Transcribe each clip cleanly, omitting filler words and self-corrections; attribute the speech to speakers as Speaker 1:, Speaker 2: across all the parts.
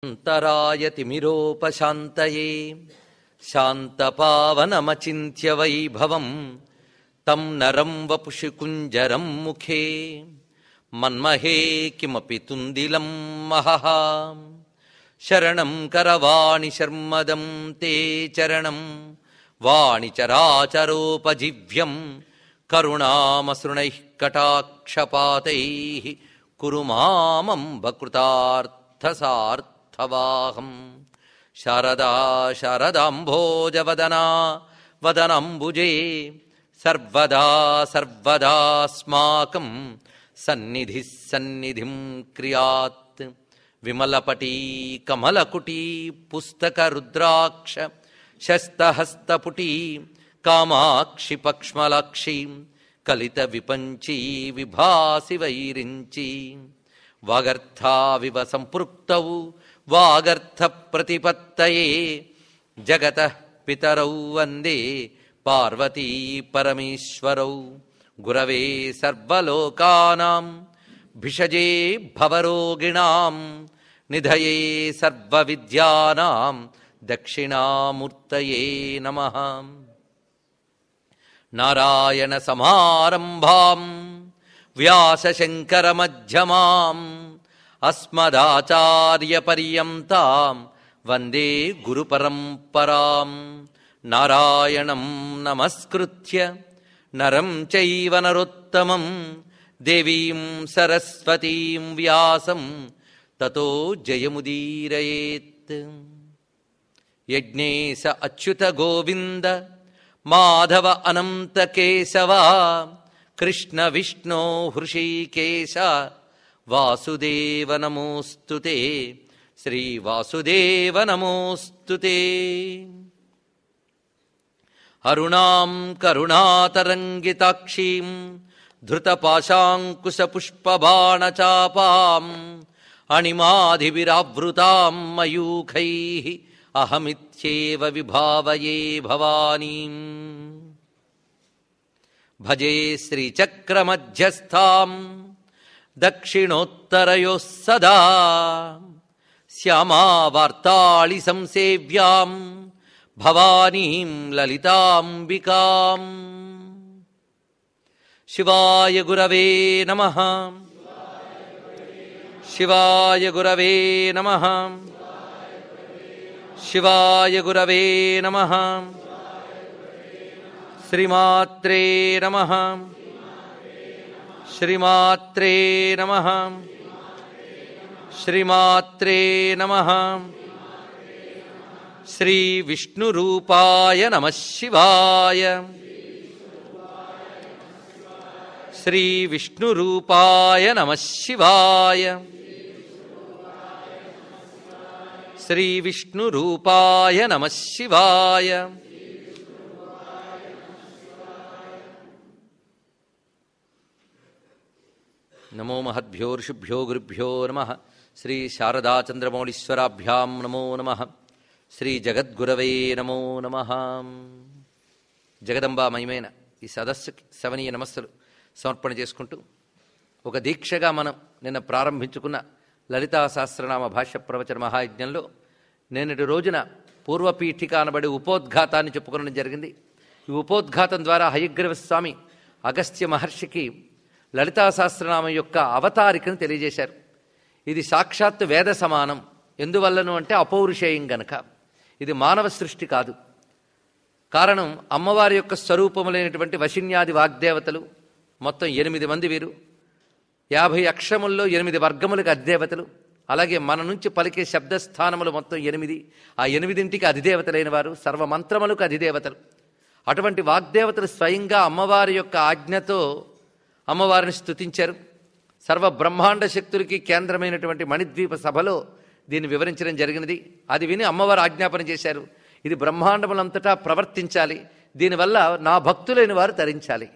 Speaker 1: అంతరాయతిమిరోపశాంతయే శాంతపావనమచింత్య వైభవం తం నరం వపుషి కుంజరం ముఖే మన్మహే కిమపి తుందిలం మహః శరణం కరవాణి శర్మదం తే చరణం వాణి చరాచరోపజీవ్యం కరుణామసృణైః కటాక్షపాతైః కురు మామంబ కృతార్థసార్థవాహం శారదా శారదాంభోజవదనా వదనంబుజే సర్వదా సర్వదాస్మాకం సన్నిధిః సన్నిధిం క్రియాత్ విమలపటీ కమలకుటీ పుస్తక రుద్రాక్ష శస్తహస్తపుటీ కామాక్షి పక్ష్మలాక్షి కలిత విపంచీ విభాసి వైరించి వాగర్థావివ సంపృక్తౌ వాగర్థ ప్రతిపత్తయే జగతః పితరౌ వందే పార్వతీ పరమేశ్వరౌ గురవే సర్వలోకానాం భిషజే భవరోగిణాం నిధయే సర్వవిద్యానాం దక్షిణామూర్తయే నమః. నారాయణ సమారంభాం వ్యాసశంకరమధ్యమాం అస్మదాచార్యపర్యంతాం వందే గురుపరంపరాం. నారాయణం నమస్కృత్య నరం చైవ నరోత్తమం దేవీం సరస్వతీం వ్యాసం తతో జయముదీరయేత్. యజ్ఞేశ అచ్యుత గోవింద మాధవ అనంత కేశవ కృష్ణ విష్ణో హృషీకేశ వాసుదేవ నమోస్తుతే శ్రీ వాసుదేవ నమోస్తుతే. అరుణాం కరుణాతరంగితాక్షీం ధృతపాశాంకుశపుష్పబాణచాపాం అణిమాధివిరావృతాం మయూఖైః అహమిత్యేవ విభావయే భవానీం. భజే శ్రీచక్రమధ్యస్థాం దక్షిణోత్తరయోః సదా శ్యామావార్తాళి సంసేవ్యాం భవానీం లలితాంబికాం. శివాయ గురవే నమః. శివాయ గురవే నమః. శివాయ గురవే నమః. శ్రీమాత్రే నమః. శ్రీమాత్రే నమః. శ్రీమాత్రే నమః. శ్రీ విష్ణురూపాయ నమః శివాయ. శ్రీ విష్ణురూపాయ నమః శివాయ. శ్రీ విష్ణురూపాయ నమః శివాయ. నమో మహద్భ్యో ఋషిభ్యో గురుభ్యో నమః. శ్రీ శారదాచంద్రమౌళీశ్వరాభ్యాం నమో నమః. శ్రీ జగద్గురవే నమో నమః. జగదంబామయమైన ఈ సదస్సుకి సవనీయ నమస్సులు సమర్పణ చేసుకుంటూ ఒక దీక్షగా మనం నిన్న ప్రారంభించుకున్న లలితా సహస్రనామ భాష్య ప్రవచన మహాయజ్ఞంలో నేటి రోజున పూర్వపీఠిక అనబడి ఉపోద్ఘాతాన్ని చెప్పుకోవడం జరిగింది. ఈ ఉపోద్ఘాతం ద్వారా హయగ్రీవ స్వామి అగస్త్య మహర్షికి లలితా సహస్రనామం యొక్క అవతారికను తెలియజేశారు. ఇది సాక్షాత్తు వేద సమానం. ఎందువల్లను అంటే అపౌరుషేయం గనక. ఇది మానవ సృష్టి కాదు. కారణం అమ్మవారి యొక్క స్వరూపములైనటువంటి వశిన్యాది వాగ్దేవతలు మొత్తం 8 మంది వీరు. 50 అక్షరముల్లో 8 వర్గములకు అధిదేవతలు. అలాగే మన నుంచి పలికే శబ్దస్థానములు మొత్తం 8. ఆ 8ంటికి అధిదేవతలైన వారు, సర్వమంత్రములకు అధిదేవతలు. అటువంటి వాగ్దేవతలు స్వయంగా అమ్మవారి యొక్క ఆజ్ఞతో అమ్మవారిని స్తుతించారు. సర్వ బ్రహ్మాండ శక్తులకి కేంద్రమైనటువంటి మణిద్వీప సభలో దీన్ని వివరించడం జరిగినది. అది విని అమ్మవారు ఆజ్ఞాపన చేశారు, ఇది బ్రహ్మాండములంతటా ప్రవర్తించాలి, దీనివల్ల నా భక్తులైన వారు తరించాలి.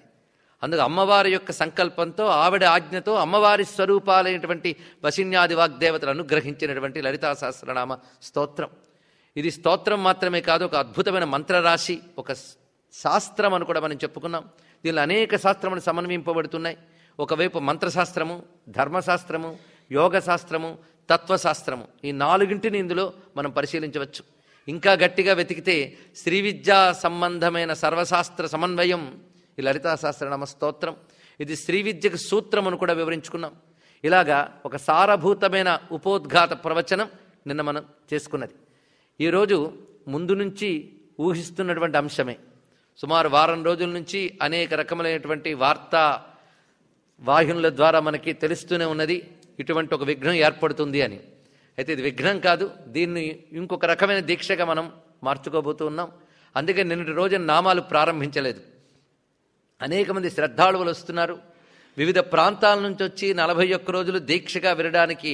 Speaker 1: అందుకు అమ్మవారి యొక్క సంకల్పంతో ఆవిడ ఆజ్ఞతో అమ్మవారి స్వరూపాలైనటువంటి వశిన్యాది వాగ్దేవతలు అనుగ్రహించినటువంటి లలితా సహస్రనామ స్తోత్రం. ఇది స్తోత్రం మాత్రమే కాదు, ఒక అద్భుతమైన మంత్రరాశి, ఒక శాస్త్రం అని కూడా మనం చెప్పుకున్నాం. దీనిలో అనేక శాస్త్రములు సమన్వయింపబడుతున్నాయి. ఒకవైపు మంత్రశాస్త్రము, ధర్మశాస్త్రము, యోగశాస్త్రము, తత్వశాస్త్రము, ఈ నాలుగింటిని ఇందులో మనం పరిశీలించవచ్చు. ఇంకా గట్టిగా వెతికితే శ్రీ విద్యా సంబంధమైన సర్వశాస్త్ర సమన్వయం ఈ లలితా సహస్రనామ స్తోత్రం. ఇది శ్రీ విద్యకు సూత్రమును కూడా వివరించుకున్నాం. ఇలాగా ఒక సారభూతమైన ఉపోద్ఘాత ప్రవచనం నిన్న మనం చేసుకున్నది. ఈరోజు ముందు నుంచి ఊహిస్తున్నటువంటి అంశమే. సుమారు వారం రోజుల నుంచి అనేక రకములైనటువంటి వార్తా వాహినుల ద్వారా మనకి తెలుస్తూనే ఉన్నది ఇటువంటి ఒక విఘ్నం ఏర్పడుతుంది అని. అయితే ఇది విఘ్నం కాదు, దీన్ని ఇంకొక రకమైన దీక్షగా మనం మార్చుకోబోతూ ఉన్నాం. అందుకే నిన్నటి రోజున నామాలు ప్రారంభించలేదు. అనేక మంది శ్రద్ధాళువులు వస్తున్నారు. వివిధ ప్రాంతాల నుంచి వచ్చి 41 రోజులు దీక్షగా వినడానికి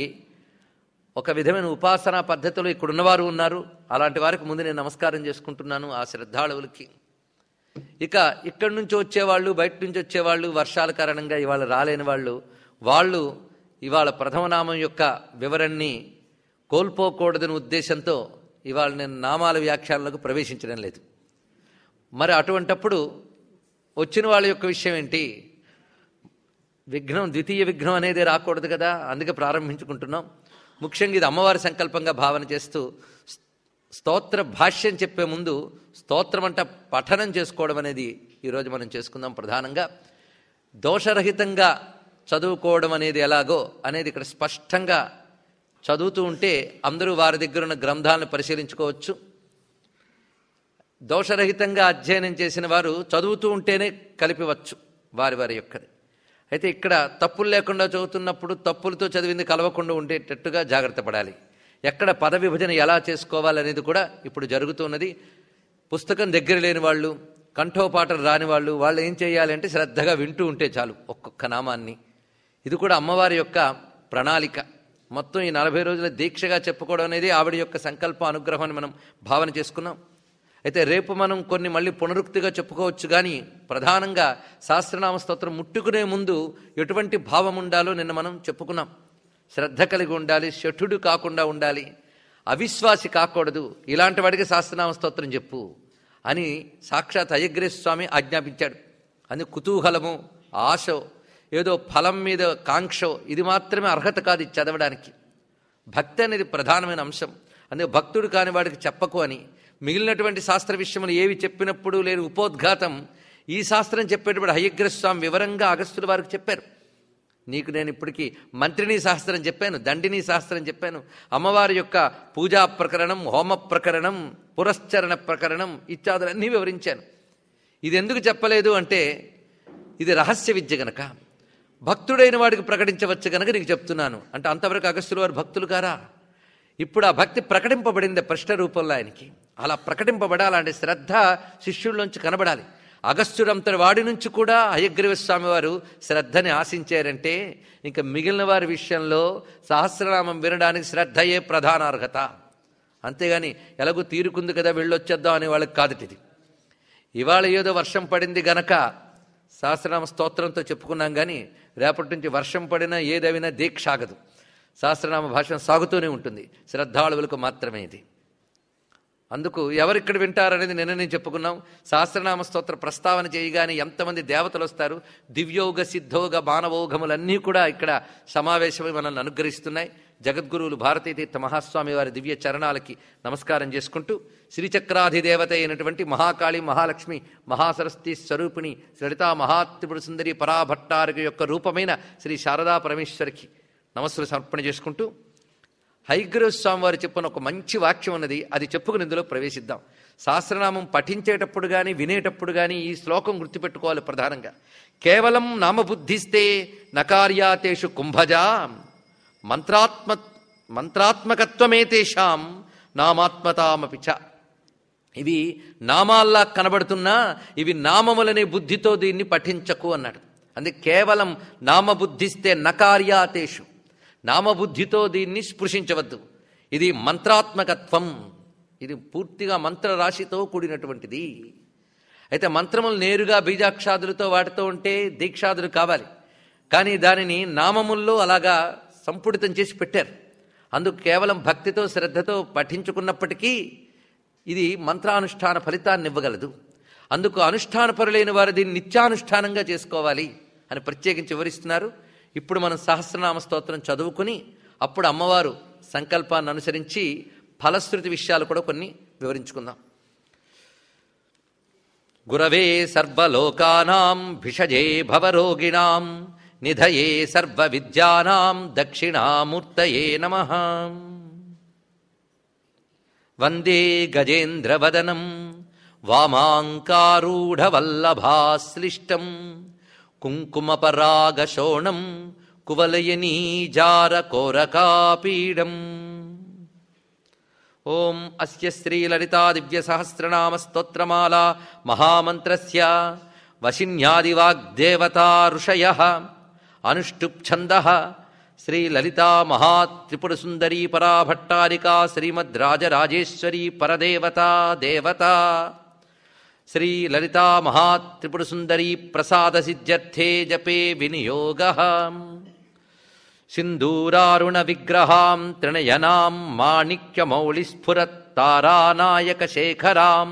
Speaker 1: ఒక విధమైన ఉపాసనా పద్ధతులు ఇక్కడ ఉన్నవారు ఉన్నారు. అలాంటి వారికి ముందు నేను నమస్కారం చేసుకుంటున్నాను, ఆ శ్రద్ధాళువులకి. ఇక ఇక్కడి నుంచి వచ్చేవాళ్ళు, బయట నుంచి వచ్చేవాళ్ళు, వర్షాల కారణంగా ఇవాళ రాలేని వాళ్ళు ఇవాళ ప్రథమనామం యొక్క వివరణని కోల్పోకూడదని ఉద్దేశంతో ఇవాళ నేను నామాల వ్యాఖ్యానాలకు ప్రవేశించడం లేదు. మరి అటువంటప్పుడు వచ్చిన వాళ్ళ యొక్క విషయం ఏంటి? విఘ్నం, ద్వితీయ విఘ్నం అనేది రాకూడదు కదా, అందుకే ప్రారంభించుకుంటున్నాం. ముఖ్యంగా ఇది అమ్మవారి సంకల్పంగా భావన చేస్తూ స్తోత్ర భాష్యం చెప్పే ముందు స్తోత్రం అంట పఠనం చేసుకోవడం అనేది ఈరోజు మనం చేసుకుందాం. ప్రధానంగా దోషరహితంగా చదువుకోవడం అనేది ఎలాగో అనేది ఇక్కడ స్పష్టంగా చదువుతూ ఉంటే అందరూ వారి దగ్గర ఉన్న గ్రంథాలను పరిశీలించుకోవచ్చు. దోషరహితంగా అధ్యయనం చేసిన వారు చదువుతూ ఉంటేనే కలిపివచ్చు వారి వారి యొక్కది. అయితే ఇక్కడ తప్పులు లేకుండా చదువుతున్నప్పుడు తప్పులతో చదివింది కలవకుండా ఉండేటట్టుగా జాగ్రత్త పడాలి. ఎక్కడ పద విభజన ఎలా చేసుకోవాలనేది కూడా ఇప్పుడు జరుగుతున్నది. పుస్తకం దగ్గర లేని వాళ్ళు, కంఠోపాటలు రాని వాళ్ళు ఏం చేయాలంటే శ్రద్ధగా వింటూ ఉంటే చాలు ఒక్కొక్క నామాన్ని. ఇది కూడా అమ్మవారి యొక్క ప్రణాళిక. మొత్తం ఈ 40 రోజుల దీక్షగా చెప్పుకోవడం అనేది ఆవిడ యొక్క సంకల్ప అనుగ్రహాన్ని మనం భావన చేసుకున్నాం. అయితే రేపు మనం కొన్ని మళ్ళీ పునరుక్తిగా చెప్పుకోవచ్చు. కానీ ప్రధానంగా సహస్రనామ స్తోత్రం ముట్టుకునే ముందు ఎటువంటి భావం ఉండాలో నిన్న మనం చెప్పుకున్నాం. శ్రద్ధ కలిగి ఉండాలి, శఠుడు కాకుండా ఉండాలి, అవిశ్వాసి కాకూడదు. ఇలాంటి వాడికి సహస్రనామ స్తోత్రం చెప్పు అని సాక్షాత్ హయగ్రీవ స్వామి ఆజ్ఞాపించాడు. అని కుతూహలము, ఆశో, ఏదో ఫలం మీద కాంక్షో ఇది మాత్రమే అర్హత కాదు ఇది చదవడానికి. భక్తి అనేది ప్రధానమైన అంశం. అందుకే భక్తుడు కాని వాడికి చెప్పకు అని. మిగిలినటువంటి శాస్త్ర విషయములు ఏవి చెప్పినప్పుడు లేని ఉపోద్ఘాతం ఈ శాస్త్రం చెప్పేటప్పుడు హయగ్రీవ స్వామి వివరంగా అగస్త్యుల వారికి చెప్పారు. నీకు నేను ఇప్పటికీ మంత్రిని శాస్త్రం చెప్పాను, దండిని శాస్త్రం చెప్పాను, అమ్మవారి యొక్క పూజా ప్రకరణం, హోమ ప్రకరణం, పురశ్చరణ ప్రకరణం ఇత్యాదులన్నీ వివరించాను. ఇది ఎందుకు చెప్పలేదు అంటే ఇది రహస్య విద్య గనక, భక్తుడైన వాడికి ప్రకటించవచ్చు గనక నీకు చెప్తున్నాను అంటే. అంతవరకు అగస్త్యుల వారు భక్తులు కారా? ఇప్పుడు ఆ భక్తి ప్రకటింపబడింది ప్రశ్న రూపంలో ఆయనకి. అలా ప్రకటింపబడాలంటే శ్రద్ధ శిష్యుల్లోంచి కనబడాలి. అగస్త్యుడంతటి వాడి నుంచి కూడా హయగ్రీవ స్వామి వారు శ్రద్ధని ఆశించారంటే ఇంకా మిగిలిన వారి విషయంలో సహస్రనామం వినడానికి శ్రద్ధయే ప్రధాన అర్హత. అంతేగాని ఎలాగో తీరుకుంది కదా వెళ్ళొచ్చేద్దాం అనే వాళ్ళకి కాదుటిది. ఇవాళ ఏదో వర్షం పడింది గనక సహస్రనామ స్తోత్రంతో చెప్పుకున్నాం. కానీ రేపటి నుంచి వర్షం పడినా ఏదైనా దీక్ష ఆగదు. సహస్రనామ భాషణం సాగుతూనే ఉంటుంది. శ్రద్ధాళువులకు మాత్రమే ఇది. అందుకు ఎవరిక్కడ వింటారనేది నేను చెప్పుకున్నాం. సహస్రనామ స్తోత్ర ప్రస్తావన చేయగానే ఎంతమంది దేవతలు వస్తారు, దివ్యోగ సిద్ధోగ మానవోగములన్నీ కూడా ఇక్కడ సమావేశమై మనల్ని అనుగ్రహిస్తున్నాయి. జగద్గురువులు భారతీతీర్థ మహాస్వామి వారి దివ్య చరణాలకి నమస్కారం చేసుకుంటూ శ్రీచక్రాధిదేవత అయినటువంటి మహాకాళి, మహాలక్ష్మి, మహాసరస్వతి స్వరూపిణి లలితా మహాత్రిపుర సుందరి పరాభట్టారక యొక్క రూపమైన శ్రీ శారదా పరమేశ్వరికి నమస్సులు సమర్పణ చేసుకుంటూ హయగ్రీవ స్వామి వారు చెప్పిన ఒక మంచి వాక్యం ఉన్నది, అది చెప్పుకుని ఇందులో ప్రవేశిద్దాం. సహస్రనామం పఠించేటప్పుడు కానీ వినేటప్పుడు కానీ ఈ శ్లోకం గుర్తుపెట్టుకోవాలి. ప్రధానంగా కేవలం నామబుద్ధిస్తే నకార్యాతేషు కుంభజా మంత్రాత్మకత్వమేతేషాం నామాత్మతామపి చ. ఇవి నామాల్లా కనబడుతున్నా ఇవి నామములనే బుద్ధితో దీన్ని పఠించకు అన్నాడు. అందుకే కేవలం నామబుద్ధిస్తే నకార్యాతేషు, నామబుద్ధితో దీన్ని స్పృశించవద్దు. ఇది మంత్రాత్మకత్వం, ఇది పూర్తిగా మంత్రరాశితో కూడినటువంటిది. అయితే మంత్రములు నేరుగా బీజాక్షాదులతో వాటితో ఉంటే దీక్షాదులు కావాలి. కానీ దానిని నామముల్లో అలాగా సంపుటితం చేసి పెట్టారు. అందుకు కేవలం భక్తితో శ్రద్ధతో పఠించుకున్నప్పటికీ ఇది మంత్రానుష్ఠాన ఫలితాన్ని ఇవ్వగలదు. అందుకు అనుష్ఠానపరులైన వారు దీన్ని నిత్యానుష్ఠానంగా చేసుకోవాలి అని ప్రత్యేకించి వివరిస్తున్నారు. ఇప్పుడు మనం సహస్రనామ స్తోత్రం చదువుకుని అప్పుడు అమ్మవారు సంకల్పాన్ని అనుసరించి ఫలశ్రుతి విషయాలు కూడా కొన్ని వివరించుకుందాం. గురవే సర్వలోకానాం భిషజే భవరోగిణాం నిధయే సర్వ విద్యానాం దక్షిణామూర్తయే నమః. వందే గజేంద్రవదనం వామాంకారూఢవల్లభాశ్లిష్టం కుంకుమపరాగశోణం కువలయనీజారకోరకాపీడం. ఓం అస్య శ్రీలలితా దివ్యసహస్రనామ స్తోత్రమాలా మహామంత్రస్య వశిన్యాదివాగ్దేవతా ఋషయః అనుష్టుప్ ఛందః శ్రీలలితా మహాత్రిపురసుందరీ పరాభట్టారికా శ్రీమద్రాజరాజేశ్వరీ పరదేవతా దేవతా. శ్రీలలితా మహాత్రిపురసుందరీ ప్రసాదసిద్ధ్యర్థే జపే వినియోగః. సింధూరారుణ విగ్రహాం త్రినయనాం మాణిక్యమౌళిస్ఫురత్తారానాయకశేఖరాం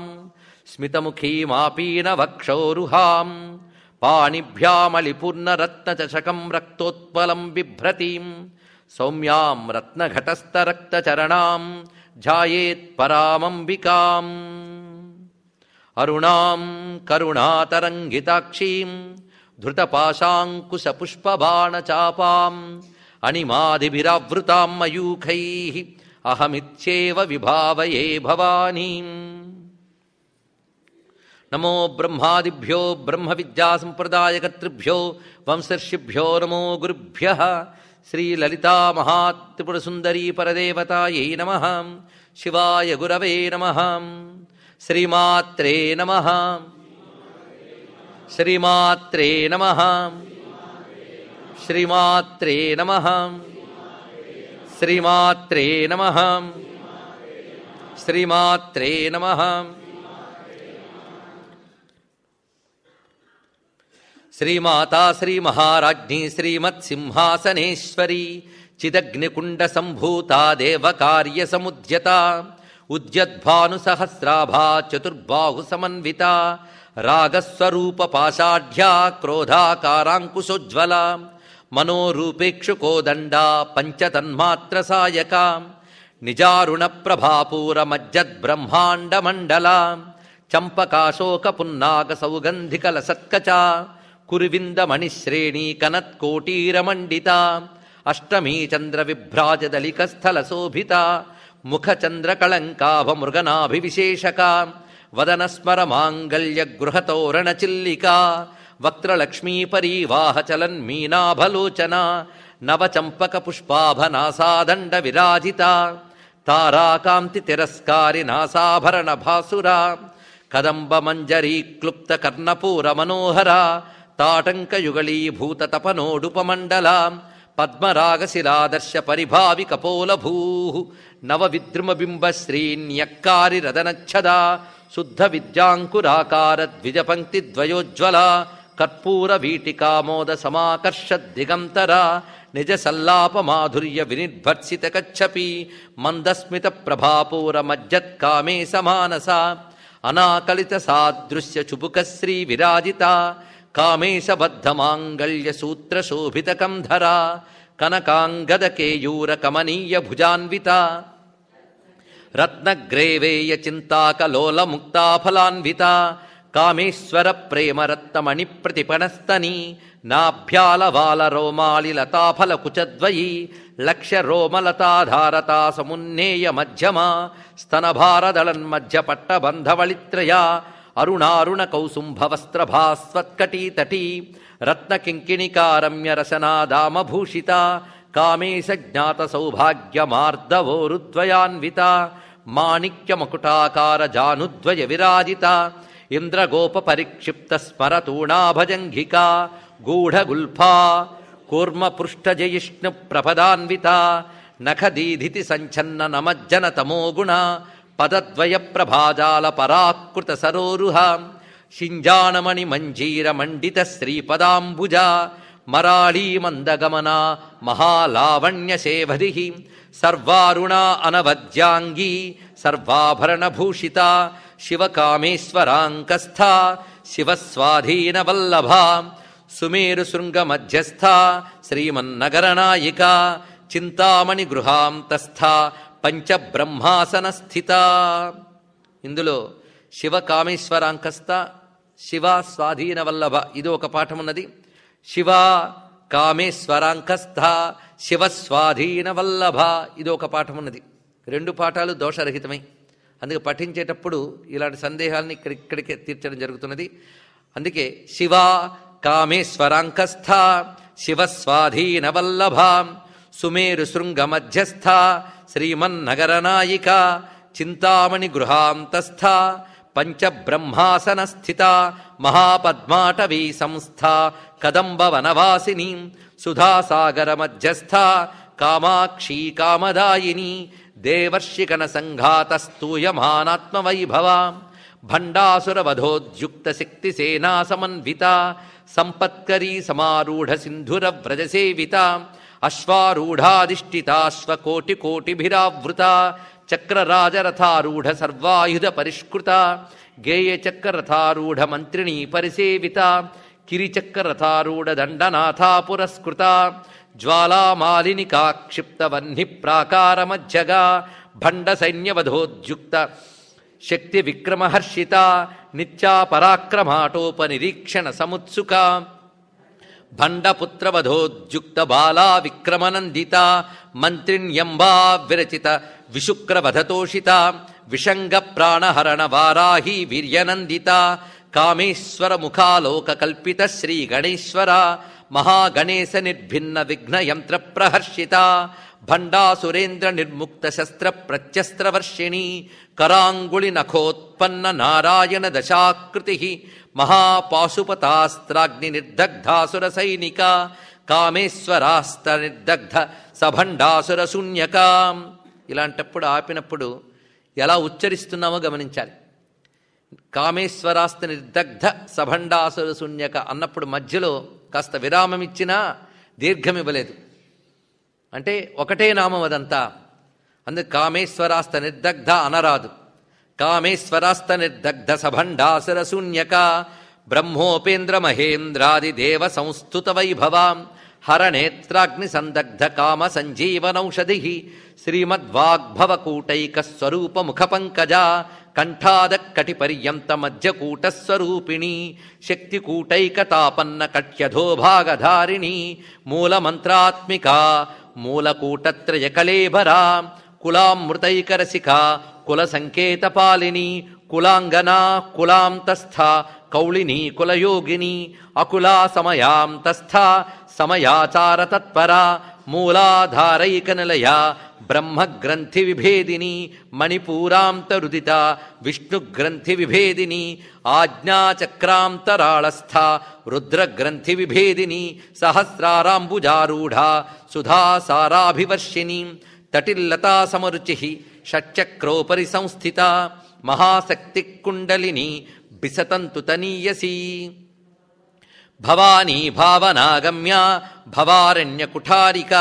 Speaker 1: స్మితముఖీమాపీనవక్షోరుహాం పాణిభ్యామళిపూర్ణరత్నచషకం రక్తోత్పలం బిభ్రతీం సౌమ్యాం రత్నఘటస్థరక్తచరణాం ధ్యాయేత్పరామంబికాం. అరుణాం కరుణాతరంగితాక్షీం ధృతపాశాంకుశపుష్పబాణచాపాం అణిమాదిభిరావృతాం మయూఖైః అహమిత్యేవ విభావయే భవానీం. నమో బ్రహ్మాదిభ్యో బ్రహ్మ విద్యా సంప్రదాయకర్తృభ్యో వంశర్షిభ్యో నమో గురుభ్యః. శ్రీలలితా మహాత్రిపురసుందరీ పరదేవతాయై నమః. శివాయ గురవే నమః. శ్రీమాత్రే నమః. శ్రీమాత్రే నమః. శ్రీమాత్రే నమః. శ్రీమాత్రే నమః. శ్రీమాత్రే నమః. శ్రీమాతా శ్రీమహారాజ్ఞీ శ్రీమత్సింహాసనేశ్వరీ చిదగ్నికుండ సంభూతా దేవకార్యసముద్యత ఉద్యద్భానుసహస్రాభా చతుర్బాహు సమన్విత రాగస్వరూప పాషాఢ్యా క్రోధాకారాంకుశోజ్వల మనోరూపేక్షుకోదండా పంచతన్మాత్ర సాయక నిజారుణ ప్రభాపూర మజ్జద్బ్రహ్మాండమండల చంపకాశోక పున్నాగ సౌగంధికల సత్కచ కురువిందమణిశ్రేణీ కనత్కోటీరమండిత అష్టమీ చంద్ర విభ్రాజదలికస్థల శోభిత ముఖచంద్రకళంకాభ మృగనాభివిశేషక వదనస్మర మాంగళ్య గృహతోరణ చిల్లికా వక్త్రలక్ష్మీ పరీవాహ చలన్మీనాభలోచన నవచంపక పుష్పాభనాసాదండ విరాజిత తారాకాంతి తిరస్కారి నాసాభరణ భాసురా కదంబ మంజరీ క్లుప్త కర్ణపూర మనోహర తాటంకయుగళీభూత తపనోడుపమండల పద్మరాగశిలాదర్శ పరిభావి కపోలభూ నవ విద్రుమబింబ శ్రీన్యక్కారి రదనచ్చద శుద్ధ విద్యాంకురాకార ద్విజపంక్తి ద్వయోజ్వల కర్పూర వీటికామోద సమాకర్ష దిగంతర నిజ సల్లాప మాధుర్య వినిర్భర్సిత కచ్చపి మందస్మిత ప్రభాపూర మజ్జత్కామే సమానస అనాకలిత సాదృశ్య చుబుకశ్రీ విరాజిత కామేశబద్ధమాంగళ్య సూత్ర శోభిత కంధర కనకాంగద కేయూర కమనీయ భుజాన్విత రత్నగ్రేవేయ చింతాకలోల ముక్తాఫలాన్విత కామేశ్వర ప్రేమరత్నమణి ప్రతిపణస్తని నాభ్యాల వాల రోమాలి లతాఫల కుచద్వయీ లక్ష్య రోమలతాధారతా సమున్నేయ మధ్యమ స్తనభారదళన్మధ్య పట్టబంధవళిత్రయ అరుణారుణ కౌసుంభవస్త్రభాస్వత్కటీతటీ రత్నకింకిణికారమ్య రసనాదామభూషిత కామేశ జ్ఞాత సౌభాగ్యమార్దవోరుద్వయాన్విత మాణిక్యమకుటాకార జానుద్వయ విరాజిత ఇంద్రగోప పరిక్షిప్త స్మరతూణాభజంఘికా గూఢగుల్ఫా కూర్మపృష్టజయిష్ణు ప్రపదాన్విత నఖదీధితి సంఛన్న నమజ్జన తమోగుణ పదద్వయ ప్రభాజాల పరాకృత సరోరుహ శింజాణమణి మంజీర మండిత శ్రీపదాంబుజ మరాళీ మందగమన మహాలావణ్య శేభది సర్వారుణా అనవద్యాంగీ సర్వాభరణభూషిత శివకామేశ్వరాంకస్థ శివస్వాధీనవల్లభ సుమేరు శృంగ మధ్యస్థ శ్రీమన్నగరనాయిక చింతామణి గృహాంతస్థ పంచబ్రహ్మాసన స్థిత. ఇందులో శివ కామేశ్వరాంకస్థ, శివ స్వాధీన వల్లభ, ఇది ఒక పాఠం ఉన్నది. శివ కామేశ్వరాంకస్థ, శివ స్వాధీన వల్లభ, ఇది ఒక పాఠం ఉన్నది. 2 పాఠాలు దోషరహితమై, అందుకే పఠించేటప్పుడు ఇలాంటి సందేహాలను ఇక్కడికే తీర్చడం జరుగుతున్నది. అందుకే శివ కామేశ్వరాంకస్థ, శివ స్వాధీన వల్లభ, సుమేరు శృంగ మధ్యస్థ, శ్రీమన్నగర నాయిక, చింతామణి గృహాంతస్థ, పంచబ్రహ్మాసన స్థిత, మహాపద్మాటవీ సంస్థ, కదంబ వనవాసిని, సుధాసాగర మధ్యస్థ, కామాక్షీ కామదాయిని, దేవర్షికన సంఘాత స్తూయమానాత్మవైభవ, భండాసుర వధోద్యుక్త శక్తి సేనా సమన్విత, సంపత్కరీ సమారూఢ సింధుర వ్రజ సేవిత, అశ్వారూఢాధిష్ఠితాశ్వకోటి కోటిభిరావృత, చక్రరాజరథారూఢ సర్వాయుధ పరిష్కృత, గేయ చక్రరథారూఢ మంత్రిణీ పరిసేవిత, కిరిచక్రరథారూఢ దండనాథా పురస్కృత, జ్వాలామాలినికా క్షిప్త వహ్ని ప్రాకారమజ్జగా, భండ సైన్యవధోద్యుక్త శక్తి విక్రమహర్షిత, నిత్యా పరాక్రమాటోపనిరీక్షణ సముత్సుక, భండపుత్రవధోద్యుక్త బాలా విక్రమనందిత, మంత్రిణ్యంబా విరచిత విశుక్రవధతోషిత, విషంగ ప్రాణహరణ వారాహి వీర్యనందిత, కామేశ్వర ముఖాలోక కల్పిత శ్రీ గణేశ్వర, మహాగణేశ నిర్భిన్న విఘ్న యంత్ర ప్రహర్షిత, భండాసురేంద్ర నిర్ముక్త శస్త్ర ప్రత్యస్త్రవర్షిణి, కరాంగుళి నఖోత్పన్న నారాయణ దశాకృతి, మహాపాశుపతాస్త్రాగ్ని నిర్దగ్ధాసుర సైనిక, కామేశ్వరాస్త నిర్దగ్ధ సభండాసుర శూన్యక. ఇలాంటప్పుడు ఆపినప్పుడు ఎలా ఉచ్చరిస్తున్నామో గమనించాలి. కామేశ్వరాస్త నిర్దగ్ధ సభండాసుర శూన్యక అన్నప్పుడు మధ్యలో కాస్త విరామం ఇచ్చినా దీర్ఘం ఇవ్వలేదు. అంటే ఒకటే నామం అదంతా. అందుకు కామేశ్వరాస్త నిర్దగ్ధ అనరాదు. కామేశ్వరాస్త నిర్దగ్ధ సభండాసుర శూన్యక, బ్రహ్మోపేంద్ర మహేంద్రాది దేవ సంస్థుత వైభవాం, హరనేత్రాగ్ని సందగ్ధ కామ సంజీవనౌషధి, శ్రీమద్వాగ్భవకూటైక స్వరూప ముఖ పంకజ, కంఠాద కటి పర్యంత మధ్యకూట స్వరూపిణి, శక్తికూటైకతాపన్న కట్యధోభాగధారిణి, మూలమంత్రాత్మిక మూలకూటత్రయ కళేభరా, కులామృతైకరసిక కుల సంకేతపాలిని, కులాంగనా కులాంతస్థ కౌళిని కులయోగిని, అకులా సమయాంతస్థ సమయాచార తత్పర, మూలాధారైకనిలయ బ్రహ్మగ్రంథి విభేదిని, మణిపూరాంతరుదిత విష్ణుగ్రంథి విభేదిని, ఆజ్ఞాచక్రాంతరాళస్థ రుద్రగ్రంథి విభేదిని, సహస్రారాంబుజారూఢ సుధాసారాభివర్షిణి, తటిల్లతా సమరుచి షట్చక్రోపరి సంస్థిత, మహాశక్తి కుండలిని బిసతంతు తనీయసి, భవానీ భావనాగమ్య భవారణ్య కుఠారిక,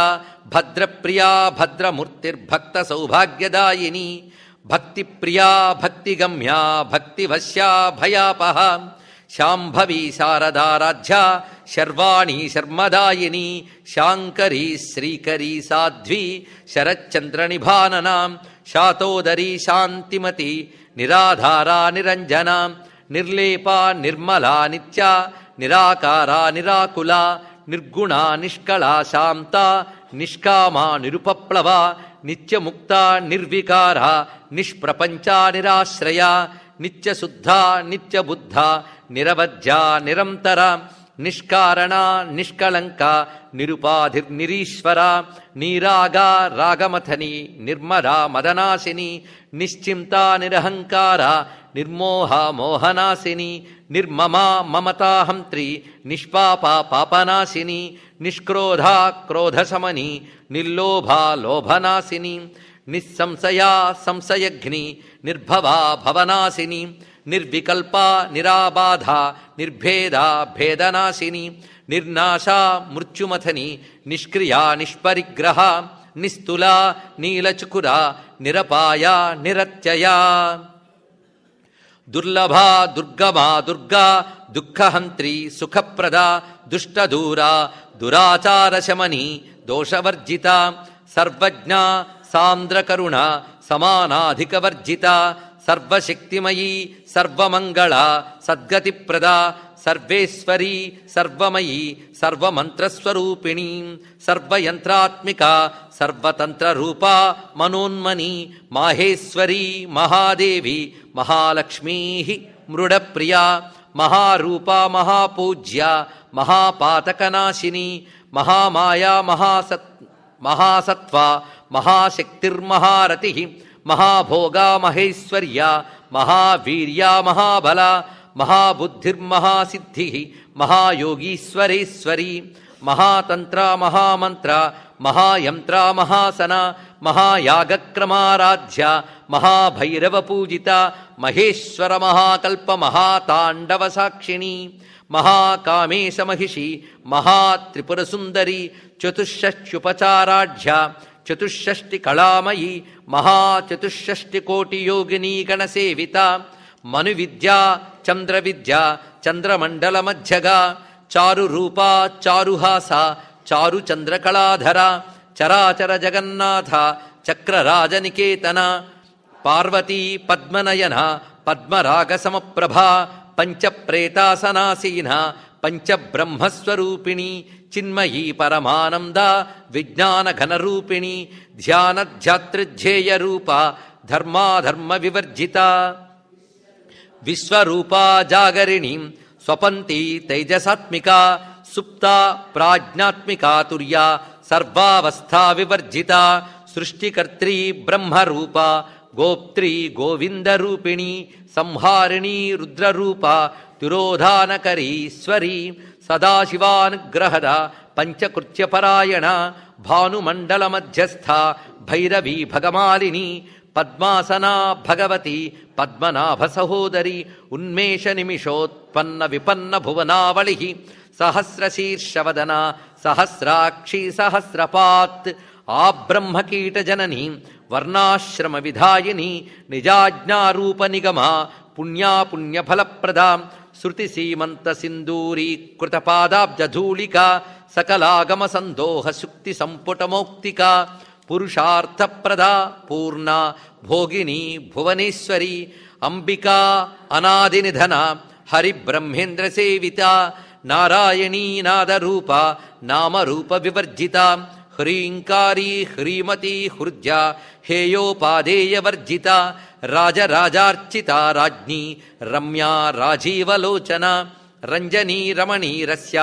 Speaker 1: భద్రప్రియా భద్రమూర్తిర్భక్త సౌభాగ్యదాయిని, భక్తిప్రియా భక్తిగమ్యా భక్తివశ్యా భయాపహ, శాంభవీ శారదారాధ్య శర్వాణి శర్మదాయిని, శాంకరీ శ్రీకరీ సాధ్వి శరచ్చంద్ర నిభానన, శాతోదరీ శాంతిమతి నిరాధారా నిరంజన, నిర్లేపా నిర్మలా నిత్య నిరాకారా నిరాకుల, నిర్గుణా నిష్కళా శాంత నిష్కామా నిరుపప్లవ, నిత్యముక్త నిర్వికార నిష్ప్రపంచా నిరాశ్రయ, నిత్యశుద్ధ నిత్యబుద్ధ నిరవధ్య నిరంతర, నిష్కారణ నిష్కళంక నిరుపాధిర్నిరీశ్వర, నీరాగా రాగమథని నిర్మరా మదనాశిని, నిశ్చింత నిరహంకార నిర్మోహ మోహనాశిని, నిర్మమా మమతాహంత్రి నిష్పాప పాపనాశిని, నిష్క్రోధా క్రోధశమని నిర్లోభా లోభనాశిని, నిస్సంశయా సంశయఘ్ని నిర్భవా భవనాశిని, నిర్వికల్పా నిరాబాధ నిర్భేదా భేదనాశిని, నిర్నాశా మృత్యుమథని నిష్క్రియా నిష్పరిగ్రహ, నిస్తులా నీలచుకురా నిరపాయా నిరత్యయా, దుర్లభా దుర్గమా దుర్గా దుఃఖహంత్రి సుఖప్రద, దుష్టదూరా దురాచారశమని దోషవర్జిత, సర్వజ్ఞ సాంద్రకరుణ సమానాధికవర్జిత సర్వశక్తిమయీ సర్వమంగళ సద్గతిప్రద సర్వేశ్వరీ సర్వమయీ సర్వమంత్రస్వరూపిణీ సర్వయంత్రాత్మిక సర్వతంత్రరూపా మనోన్మని మాహేశ్వరీ మహాదేవి మహాలక్ష్మీ మృడప్రియా మహారూపా మహాపూజ్య మహాపాతకనాశిని మహామాయా మహాసత్వ మహాశక్తిర్మహారతి మహాభోగా మహేశ్వర్య మహావీర్యా మహాబల మహాబుద్ధిర్మహాసిద్ధి మహాయోగీశ్వరేశ్వరీ మహాతంత్ర మహామంత్ర మహాయంత్ర మహాసన మహాయాగక్రమారాధ్య మహాభైరవపూజిత మహేశ్వర మహాకల్ప మహాతాండవ సాక్షిణి మహాకామేశ మహిషి మహాత్రిపురసుందరి చతుషష్ట్యుపచారాఢ్య చతుషష్టి కళామయీ మహాచతుషష్టి కోటి యోగినీ గణసేవిత మను విద్యా చంద్ర విద్య చంద్రమండల మధ్యగా చారు రూపా చారుహాస చారు చంద్రకళాధర చరాచర జగన్నాథ చక్రరాజనికేతన పార్వతీ పద్మనయన పద్మరాగ సమప్రభా పంచప్రేతాసనాసీన పంచబ్రహ్మస్వరూపిణి చిన్మయీ పరమానంద విజ్ఞాన ఘనరూపిణి ధ్యానధ్యాతృధ్యేయ రూప ధర్మాధర్మ వివర్జిత విశ్వరూపా జాగరిణి స్వపంతి తైజసాత్మిక సుప్త ప్రాజ్ఞాత్మికా తుర్యా సర్వావస్థా వివర్జిత సృష్టికర్త్రీ బ్రహ్మరూప గోప్త్రీ గోవిందరూపిణి సంహారిణీ రుద్రరూప తిరోధానకరీశ్వరీ సదాశివానుగ్రహద పంచకృత్యపరాయణ భానుమండల మధ్యస్థ భైరవీ భగమాలిని పద్మాసనా భగవతి పద్మనాభ సహోదరి ఉన్మేష నిమిషోత్పన్న విపన్న భువనావళి సహస్రశీర్షవదన సహస్రాక్షి సహస్రపాత్ ఆబ్రహ్మకీటజనని వర్ణాశ్రమ విధాయిని నిజాజ్ఞారూప నిగమ పుణ్యా పుణ్యఫలప్రద శృతి సీమంత సింధూరీకృత పాదాబ్జధూళిక సకలాగమ సందోహ శుక్తి సంపుటమౌక్తిక పురుషార్థప్రద పూర్ణ భోగిని భువనేశ్వరి అంబికా అనాదినిధన హరిబ్రహ్మేంద్ర సేవిత నారాయణీ నాదరూప నామరూప వివర్జిత హ్రీంకారీ హ్రీమతి హృద్య హేయోపాదేయవర్జిత రాజరాజార్చిత రాజ్ఞీ రమ్యా రాజీవలోచన రంజనీ రమణీరస్య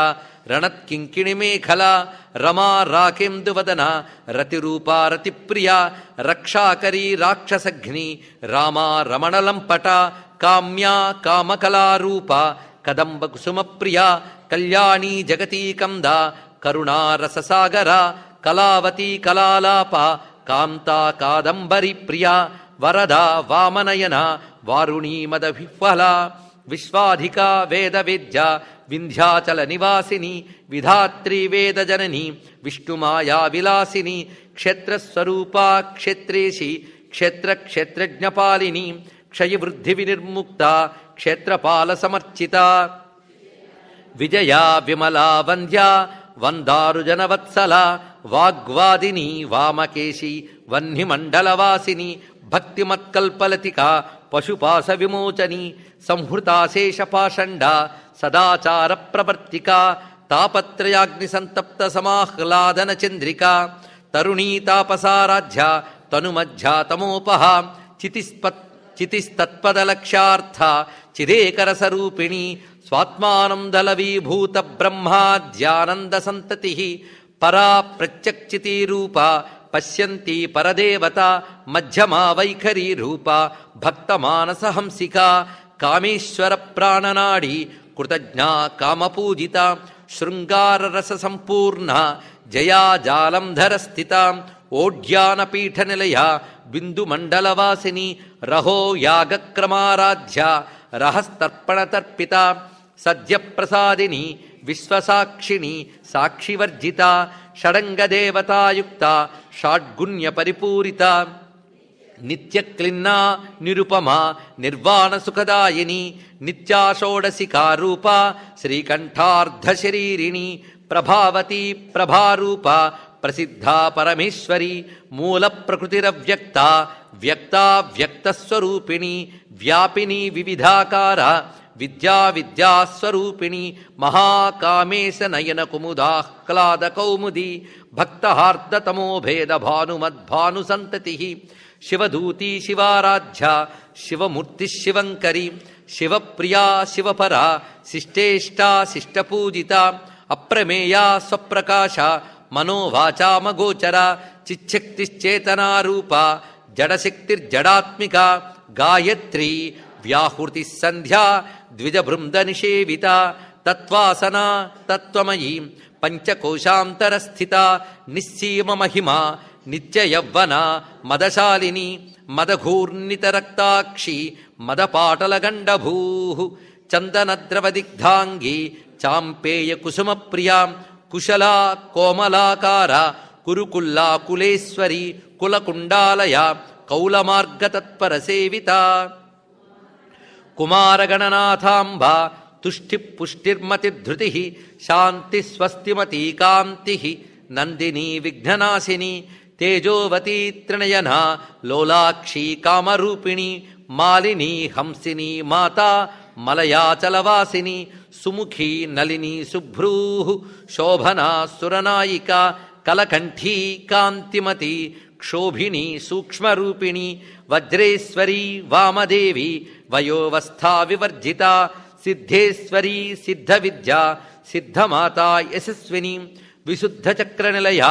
Speaker 1: రణత్కింకిణిమేఖల రమా రాకేందువదన రతిరూపా రతిప్రియా రక్షాకరీ రాక్షసఘ్ని రామా రమణలంపట కామ్యా కామకళారూప కదంబ కుసుమప్రియా కళ్యాణీ జగతీకంద కరుణారససాగర కళావతీ కళాలాప కాంతా కాదంబరి ప్రియా వరద వామనయన వారుణీ మదవిహ్వల విశ్వాధికా వేదవేద్య వింధ్యాచల నివాసిని విధాత్రీ వేదజనని విష్ణుమాయా విలాసిని క్షేత్రస్వరూపా క్షేత్రేషి క్షేత్రజ్ఞపాలిని క్షయవృద్ధి వినిర్ముక్త క్షేత్రపాల సమర్చిత విజయా విమలా వంద్యా వందారుజనవత్సల వాగ్వాదిని వామకేశి వహ్నిమండలవాసిని భక్తిమత్కల్పలతిక పశుపాశ విమోచని సంహృతాశేషపాషండ సదాచార ప్రవర్తిక తాపత్రయాగ్ని సంతప్త సమాహ్లాదన చంద్రిక తరుణీ తాపసారాధ్య తనుమధ్యా తమోపహ చితిస్తత్పదలక్ష్యార్థ చిదేకరసరూపిణి స్వాత్మానందలవీభూత బ్రహ్మాద్యానంద సంతతి పరా ప్రత్యక్షితీరూప పశ్యంతి పరదేవత మధ్యమా వైఖరీ రూప భక్తమానసహంసిక కామేశ్వర ప్రాణనాడి కృతజ్ఞా కామపూజిత శృంగారరస సంపూర్ణ జయాజాలంధర స్థిత ఓడ్యానపీఠ నిలయ బిందుమండలవాసిని రహో యాగక్రమారాధ్య రహస్తర్పణతర్పిత సద్యప్రసాదిని విశ్వసాక్షిణి సాక్షివర్జిత షడంగదేవతాయుక్త షాడ్గుణ్య పరిపూరిత నిత్యక్లిన్నా నిరుపమా నిర్వాణ సుఖదాయిని నిత్యాషోడశికారూప శ్రీకంఠార్ధశరీరిణి ప్రభావతి ప్రభారూప ప్రసిద్ధా పరమేశ్వరి మూల ప్రకృతిరవ్యక్త వ్యక్తా వ్యక్తస్వరూపిణి వ్యాపిని వివిధాకార విద్యా విద్యాస్వరూపిణి మహాకామేశ నయన కుముదాహ్లాద కౌముది భక్తహార్దతమో భేద భానుమద్భాను సంతతి శివదూతి శివారాధ్య శివమూర్తి శివంకరి శివప్రియా శివపరా శిష్టేష్టా శిష్టపూజిత అప్రమేయా స్వప్రకాశ మనోవాచామగోచర చిచ్చక్తిశ్చేతనారూప జడశక్తిర్జడాత్మిక గాయత్రీ వ్యాహృతి సంధ్యా ద్విజబృంద నిషేవిత తత్వాసనా తత్వమయీ పంచకోశాంతరస్థిత నిస్సీమ మహిమ నిత్యయవ్వన మదశాలిని మదఘూర్ణితరక్తాక్షి మదపాటలగండభూ చందనద్రవదిగ్ధాంగి చాంపేయ కుసుమ ప్రియా కుశలా కోమలాకార కురుకుల్లా కులేశ్వరి కులకుండాలయ కౌలమార్గతత్పర సేవిత కుమారగణనాథాంబ తుష్టి పుష్టిర్మతిధృతి శాంతి స్వస్తిమతీ కాంతి నందిని విఘ్ననాశిని తేజోవతీ త్రినయన లోలాక్షి కామరూపిణి మాలిని హంసిని మాతా మలయాచలవాసిని సుముఖీ నలిని శుభ్రూ శోభనా సురనాయిక కలకంఠీ కాంతిమతి క్షోభిణి సూక్ష్మరూపిణి వజ్రేశ్వరీ వామదేవి వయోవస్థా వివర్జిత సిద్ధేశ్వరీ సిద్ధ విద్యా సిద్ధమాతా యశస్విని విశుద్ధచక్రనిలయ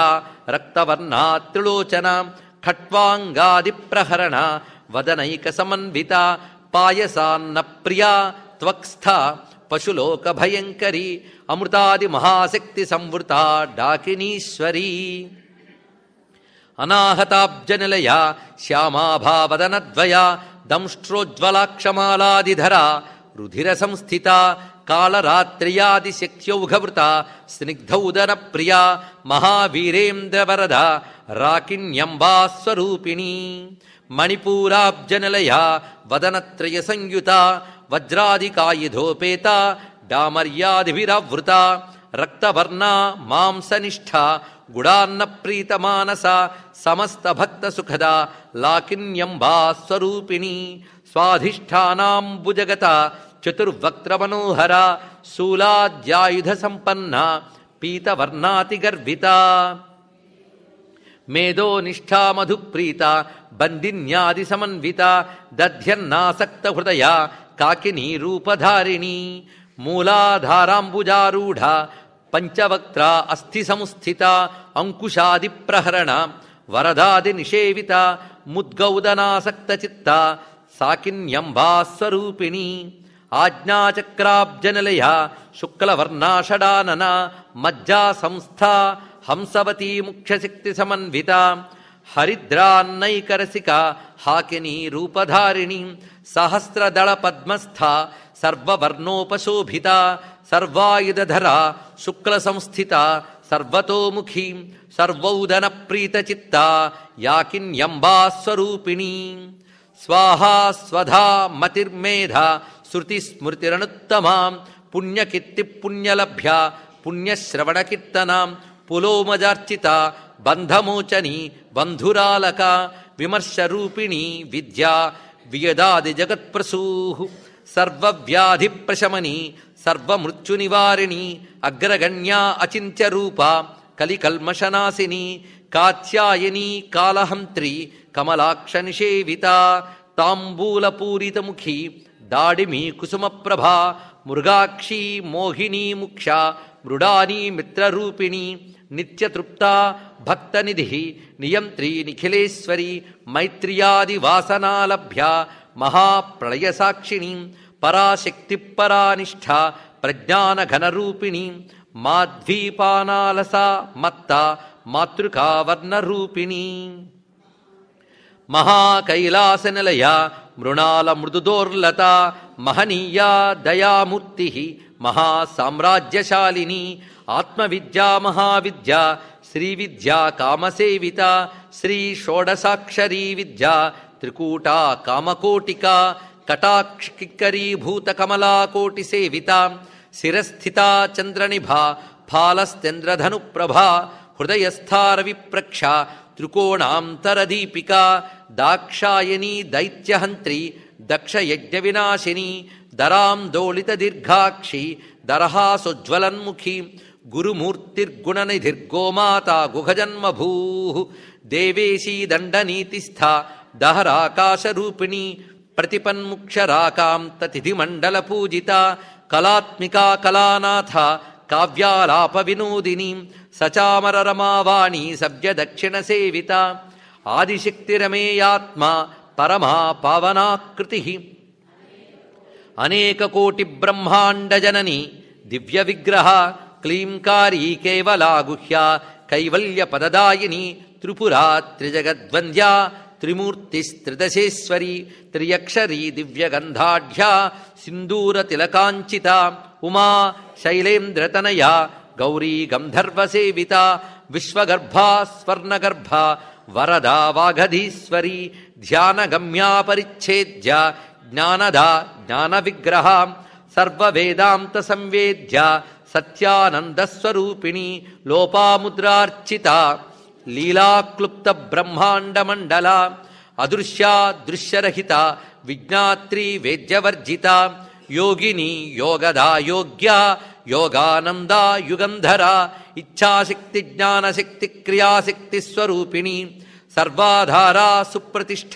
Speaker 1: రక్తవర్ణా త్రిలోచన ఖట్వాంగాదిప్రహరణ వదనైక సమన్విత పాయసాన్న ప్రియా త్వక్స్థ పశులోక భయంకరి అమృతాది మహాశక్తి సంవృత డాకినీశ్వరీ అనాహతాబ్జనిలయ శ్యామాభావదనద్వయ దంష్ట్రోజ్వలాక్షమాలాదిధర రుధిర సంస్థిత కాళరాత్ర్యాదిశక్త్యౌఘవృత స్నిగ్ధౌదన ప్రియా మహావీరేంద్రవరద రాకిణ్యంబాస్వరూపిణి మణిపూరాబ్జనిలయ వదనత్రయ సంయుత వజ్రాదికాయుధోపేత డామర్యాదిభిరావృత రక్తవర్ణా మాంసనిష్ఠ గుడాన్న ప్రీతమానస సమస్త భక్త సుఖద లాకిన్యంబా స్వరూపిణి స్వాధిష్టానాంబుజగత చతుర్వక్త్ర మనోహర శూలాద్యాయుధ సంపన్న పీతవర్ణాతి గర్విత మేధో నిష్ఠా మధుప్రీత బందిన్యాది సమన్విత దధ్యన్నాసక్త హృదయ కాకినీ రూపధారిణి మూలాధారాంబుజారూఢ పంచవక్త్ర అస్థి సంస్థిత అంకుశాది ప్రహరణ వరదాది నిషేవిత ముద్గౌదనాసక్త చిత్త సాకిన్యంబాస్వరూపిణి ఆజ్ఞాచక్రాబ్జనిలయ శుక్లవర్ణాషడానన మజ్జా సంస్థా హంసవతీ ముఖ్యశక్తి సమన్విత హరిద్రాన్నైకరసిక హాకినీ రూపధారిణి సహస్రదళ పద్మస్థ సర్వవర్ణోపశోభిత సర్వాయుధర శుక్ల సంస్థిత సర్వతోముఖీ సర్వౌదన ప్రీతచిత్త యాకిన్యంబాస్వరూపిణి స్వాహా స్వధా మతిర్మేధ శృతిస్మృతిరనుత్తమాం పుణ్యకీర్తి పుణ్యలభ్య పుణ్యశ్రవణకీర్తనాం పులోమజార్చిత బంధమోచని బంధురాలక విమర్శరూపిణి విద్యా వియదాది జగత్ప్రసూ సర్వవ్యాధి ప్రశమని సర్వమృత్యునివారిణి అగ్రగణ్యా అచింత్యరూప కలికల్మషనాశిని కాత్యాయనీ కాళహంత్రి కమలాక్ష నిషేవిత తాంబూలపూరితముఖి దాడిమి కుసుమప్రభా మృగాక్షి మోహినీ ముక్ష మృడానీ మిత్రరూపిణి నిత్యతృప్త భక్తనిధి నియంత్రీ నిఖిలేశ్వరి మైత్ర్యాది వాసనాలభ్య మహాప్రళయసాక్షిణి పరాశక్తి పరానిష్ఠ ప్రజ్ఞానఘనరూపిణి మాధ్వీపానాలసా మత్త మాతృకావర్ణరూపిణి మహాకైలాసనిలయ మృణాల మృదుదోర్లత మహనీయా దయామూర్తి మహాసామ్రాజ్యశాలిని ఆత్మవిద్యా మహావిద్య శ్రీవిద్యా కామసేవిత శ్రీ షోడసాక్షరీ విద్య త్రికూటా కామకోటిక కటాక్షికరీభూత కమలాకోటి సేవిత శిరస్థితా చంద్రనిభా ఫాలస్త్యంద్రధనుప్రభా హృదయస్థార విప్రక్ష త్రికోణాంతరదీపిక దాక్షాయనీ దైత్యహంత్రి దక్షయజ్ఞ వినాశిని దరాందోళిత దీర్ఘాక్షి దరహాసోజ్వలన్ముఖి గురుమూర్తిర్గుణనిధిర్గోమాతా గుహజన్మభూ దేవేశీ దండనీతిస్థ దహరాకాశరూపిణి ప్రతిపన్ముక్షరాకాంతతిథిమండల పూజిత కళాత్మికా కళానాథ కావ్యాలాప వినోదిని సచామర రమావాణి సవ్య దక్షిణ సేవిత ఆదిశక్తిరమేయాత్మ పరమా పావనాకృతి అనేక కోటి బ్రహ్మాండ జనని దివ్య విగ్రహ క్లీంకారీ కేవలా గుహ్య కైవల్య పదదాయిని త్రిపురా త్రిజగద్వంద్యా త్రిమూర్తిస్త్రిదశేశ్వరి త్రియక్షరీ దివ్యగంధాఢ్యా సింధూర తిలకాంచిత ఉమా శైలేంద్రతనయ గౌరీ గంధర్వసేవిత విశ్వగర్భా స్వర్ణగర్భ వరదా వాగధీశ్వరి ధ్యానగమ్యా పరిచ్ఛేద్య జ్ఞానదా జ్ఞాన విగ్రహ సర్వవేదాంత సంవేద్య సత్యానందస్వరూపిణి లోపాముద్రార్చిత లీలాక్లుప్త బ్రహ్మాండమండల అదృశ్యా దృశ్యరహిత విజ్ఞాత్రి వేద్యవర్జిత యోగిని యోగదా యోగ్య యోగానంద యుగంధర ఇచ్ఛాశక్తి జ్ఞానశక్తి క్రియాశక్తి స్వరూపిణి సర్వాధారా సుప్రతిష్ఠ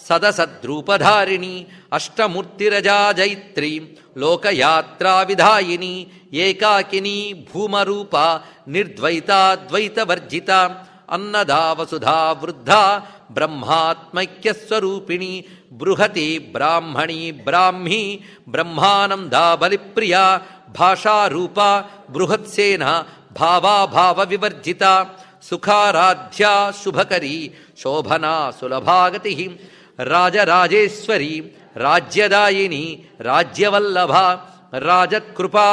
Speaker 1: సదసద్రూపధారిణి అష్టమూర్తిరజా జైత్రి లోకయాత్రా విధాయిని ఏకాకిని భూమరూప నిర్ద్వైతాద్వైతవర్జిత అన్నదా వసుధా వృద్ధా బ్రహ్మాత్మైక్యస్వరూపిణి బృహతి బ్రాహ్మణి బ్రాహ్మీ బ్రహ్మానందా బలిప్రియ భాషారూప బృహత్సేన భావాభావ వివర్జిత సుఖారాధ్యా శుభకరీ శోభనా సులభాగతి రాజరాజేశ్వరి రాజ్యదాయిని రాజ్యవల్లభ రాజత్కృపా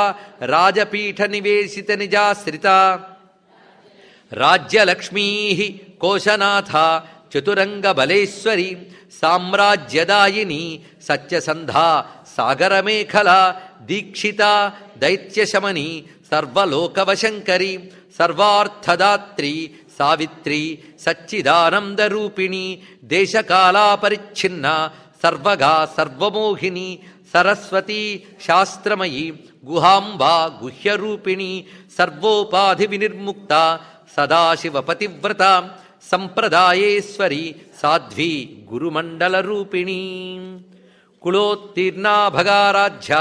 Speaker 1: రాజపీఠ నివేశిత నిజాశ్రిత రాజ్యలక్ష్మీ కోశనాథ చతురంగబలేశ్వరి సామ్రాజ్యదాయిని సత్యసంధా సాగరమేఖల దీక్షిత దైత్యశమని సర్వలోకవశంకరి సర్వార్థదాత్రి సావిత్రి సచ్చిదానందరూపిణి దేశకాలాపరిచ్ఛిన్న సర్వగా సర్వమోహిని సరస్వతీ శాస్త్రమయీ గుహాంబా గుహ్యరూపిణి సర్వోపాధి వినిర్ముక్త సదాశివపతివ్రత సంప్రదాయేశ్వరి సాధ్వీ గురుమండలరూపిణి కులోత్తీర్ణా భగారాధ్య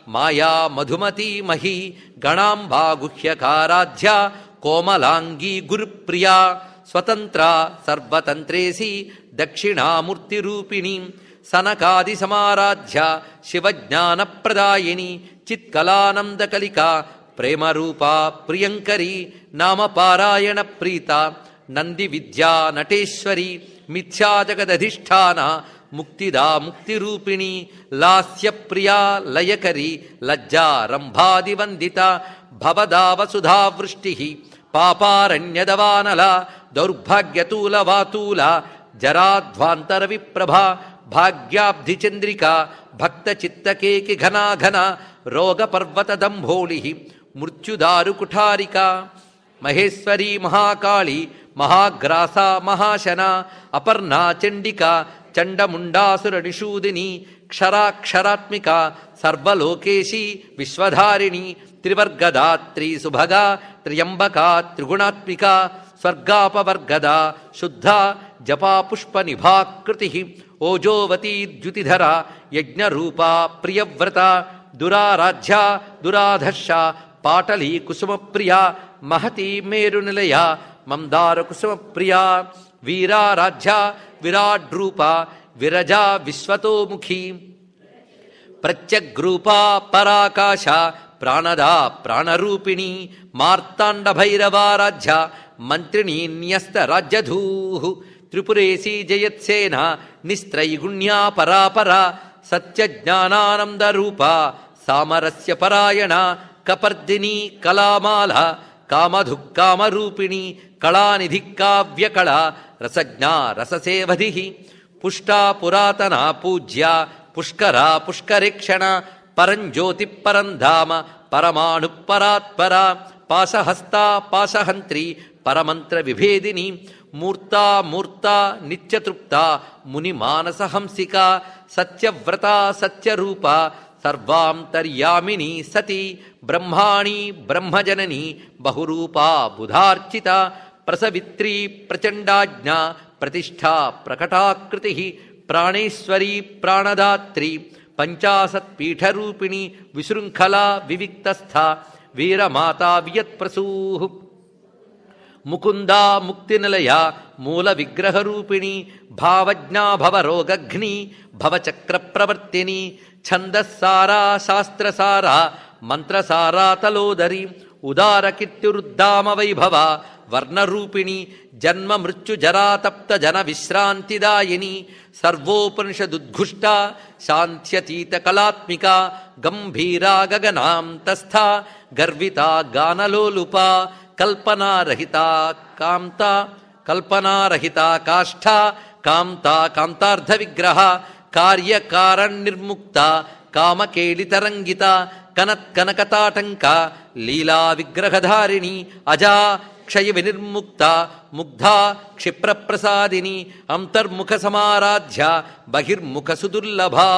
Speaker 1: మాయా మధుమతీ మహీ గణాంబా గుహ్యకారాధ్య కోమలాంగీ గురుప్రియా స్వతంత్ర సర్వతంత్రేసి దక్షిణామూర్తిరూపిణి సనకాది సమారాధ్య శివజ్ఞానప్రదాయిని చిత్కలానందకలికా ప్రేమరూపా ప్రియంకరీ నామపారాయణ ప్రీత నంది విద్యా నటేశ్వరి మిథ్యాజగదధిష్టాన ముక్తిదా ముక్తిరూపిణి లాస్యప్రియా లయకరి లజ్జా రంభాదివందిత భవదావసుధావృష్టి పాపారణ్యదవానల దౌర్భాగ్యతూల వాతూల జరాధ్వాంతర విప్రభ భాగ్యాబ్ధిచంద్రిక భక్తచిత్తకేకి ఘనాఘన రోగపర్వతదంభోళి మృత్యుదారుకుఠారిక మహేశ్వరీ మహాకాళి మహాగ్రాస మహాశన అపర్ణా చండిక చండముండాసురనిషూదిని క్షరాక్షరాత్మిక సర్వలోకేశీ విశ్వధారిణి త్రివర్గదాత్రి సుభగా త్ర్యంబకా త్రిగుణాత్మిక స్వర్గాపవర్గద శుద్ధ జపాపుష్పనిభాకృతి ఓజోవతీ ద్యుతిధర యజ్ఞరూపా ప్రియవ్రత దురారాధ్య దురాధర్ష పాటలీ కుసుమప్రియ మహతీ మేరునిలయ మందార కుసుమప్రియ వీరారాధ్య విరాడ్రూప విరజా విశ్వతోముఖి ప్రత్యగ్రూపా పరాకాశ ప్రాణదా ప్రాణరూపిణి మార్తాండభైరవారాధ్య మంత్రిణీ న్యస్త రాజ్యధూ త్రిపురేశీ జయత్సేన నిస్త్రైగుణ్యా పరాపర సత్యజ్ఞానానందరూప సామరస్య పరాయణ కపర్దిని కళామాల కామధుక్కామరూపిణి కళానిధి కావ్యకళ రసజ్ఞా రససేవధి పుష్టా పురాతన పూజ్య పుష్కరా పుష్కరేక్షణ పరంజ్యోతి పరంధామ పరమాణు పరాత్పర పాశహస్తా పాశహంత్రి పరమంత్ర విభేదిని మూర్తా నిత్యతృప్త ముని మానసహంసిక సత్యవ్రత సత్యరూప సర్వాంతర్యామిని సతి బ్రహ్మాణి బ్రహ్మజనని బహురూపా బుధార్చిత ప్రసవిత్రీ ప్రచండాజ్ఞ ప్రతిష్ఠా ప్రకటాకృతి ప్రాణేశ్వరీ ప్రాణదాత్రి పంచాశత్పీఠరూపిణి విశృంఖలా వివిక్తస్థ వీరమాతా వియత్ప్రసూ ముకుందా ముక్తినిలయ మూల విగ్రహరూపిణి భావజ్ఞా భవరోగఘ్ని భవచక్రప్రవర్తిని ఛందస్సారా శాస్త్రసారా మంత్రసారా తలోదరి ఉదారకీర్తిరుద్దామ వైభవ వర్ణరూపిణి జన్మ మృత్యు జరాతప్త జన విశ్రాంతిదాయిని సర్వోపనిషదుద్ఘుష్ట శాంత్యతీత కళాత్మిక గంభీరా గగనాంతస్థ గర్విత గానలోలుప కల్పనారహిత కాష్ఠ కాంతార్థ విగ్రహ కార్యకారణ్నిర్ముక్త కామకేళితరంగిత కనత్కనకతాటంక లీలా విగ్రహధారిణి అజా క్షయ వినిర్ముక్త ముగ్ధా క్షిప్రప్రసాదిని అంతర్ముఖ సమారాధ్య బహిర్ముఖ సుదుర్లభా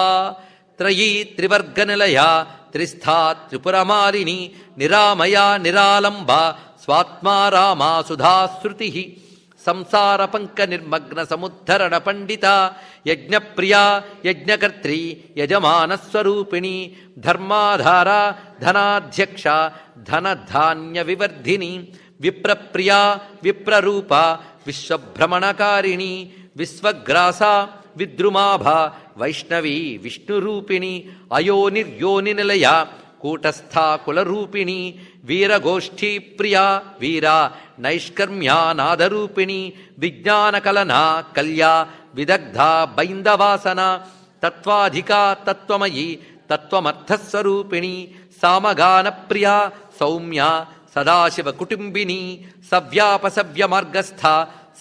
Speaker 1: త్రయీ త్రివర్గనిలయ త్రిస్థా త్రిపురమాలిని నిరామయా నిరాలంబ స్వాత్మా రామా సుధాశ్రుతి సంసార పంక నిర్మగ్న సముద్ధరణ పండిత యజ్ఞప్రియా యజ్ఞకర్త్రీ యజమానస్వరూపిణి ధర్మాధార ధనాధ్యక్ష ధనధాన్య వివర్ధిని విప్రప్రియా విప్రరూప విశ్వభ్రమణకారిణి విశ్వగ్రాస విద్రుమాభ వైష్ణవీ విష్ణురూపిణి అయోనిర్యోనినిలయ కూటస్థా కులరూపిణి వీరగోష్ఠీ ప్రియా వీరా నైష్కర్మ్యానాదరూపిణి విజ్ఞానకలనా కల్యా విదగ్ధ బైందవాసన తత్వాధికా తత్వమయీ తత్వమర్థస్వరూపిణి సామగాన ప్రియా సౌమ్య సదాశివ కుటుంబిని సవ్యాపసవ్య మార్గస్థ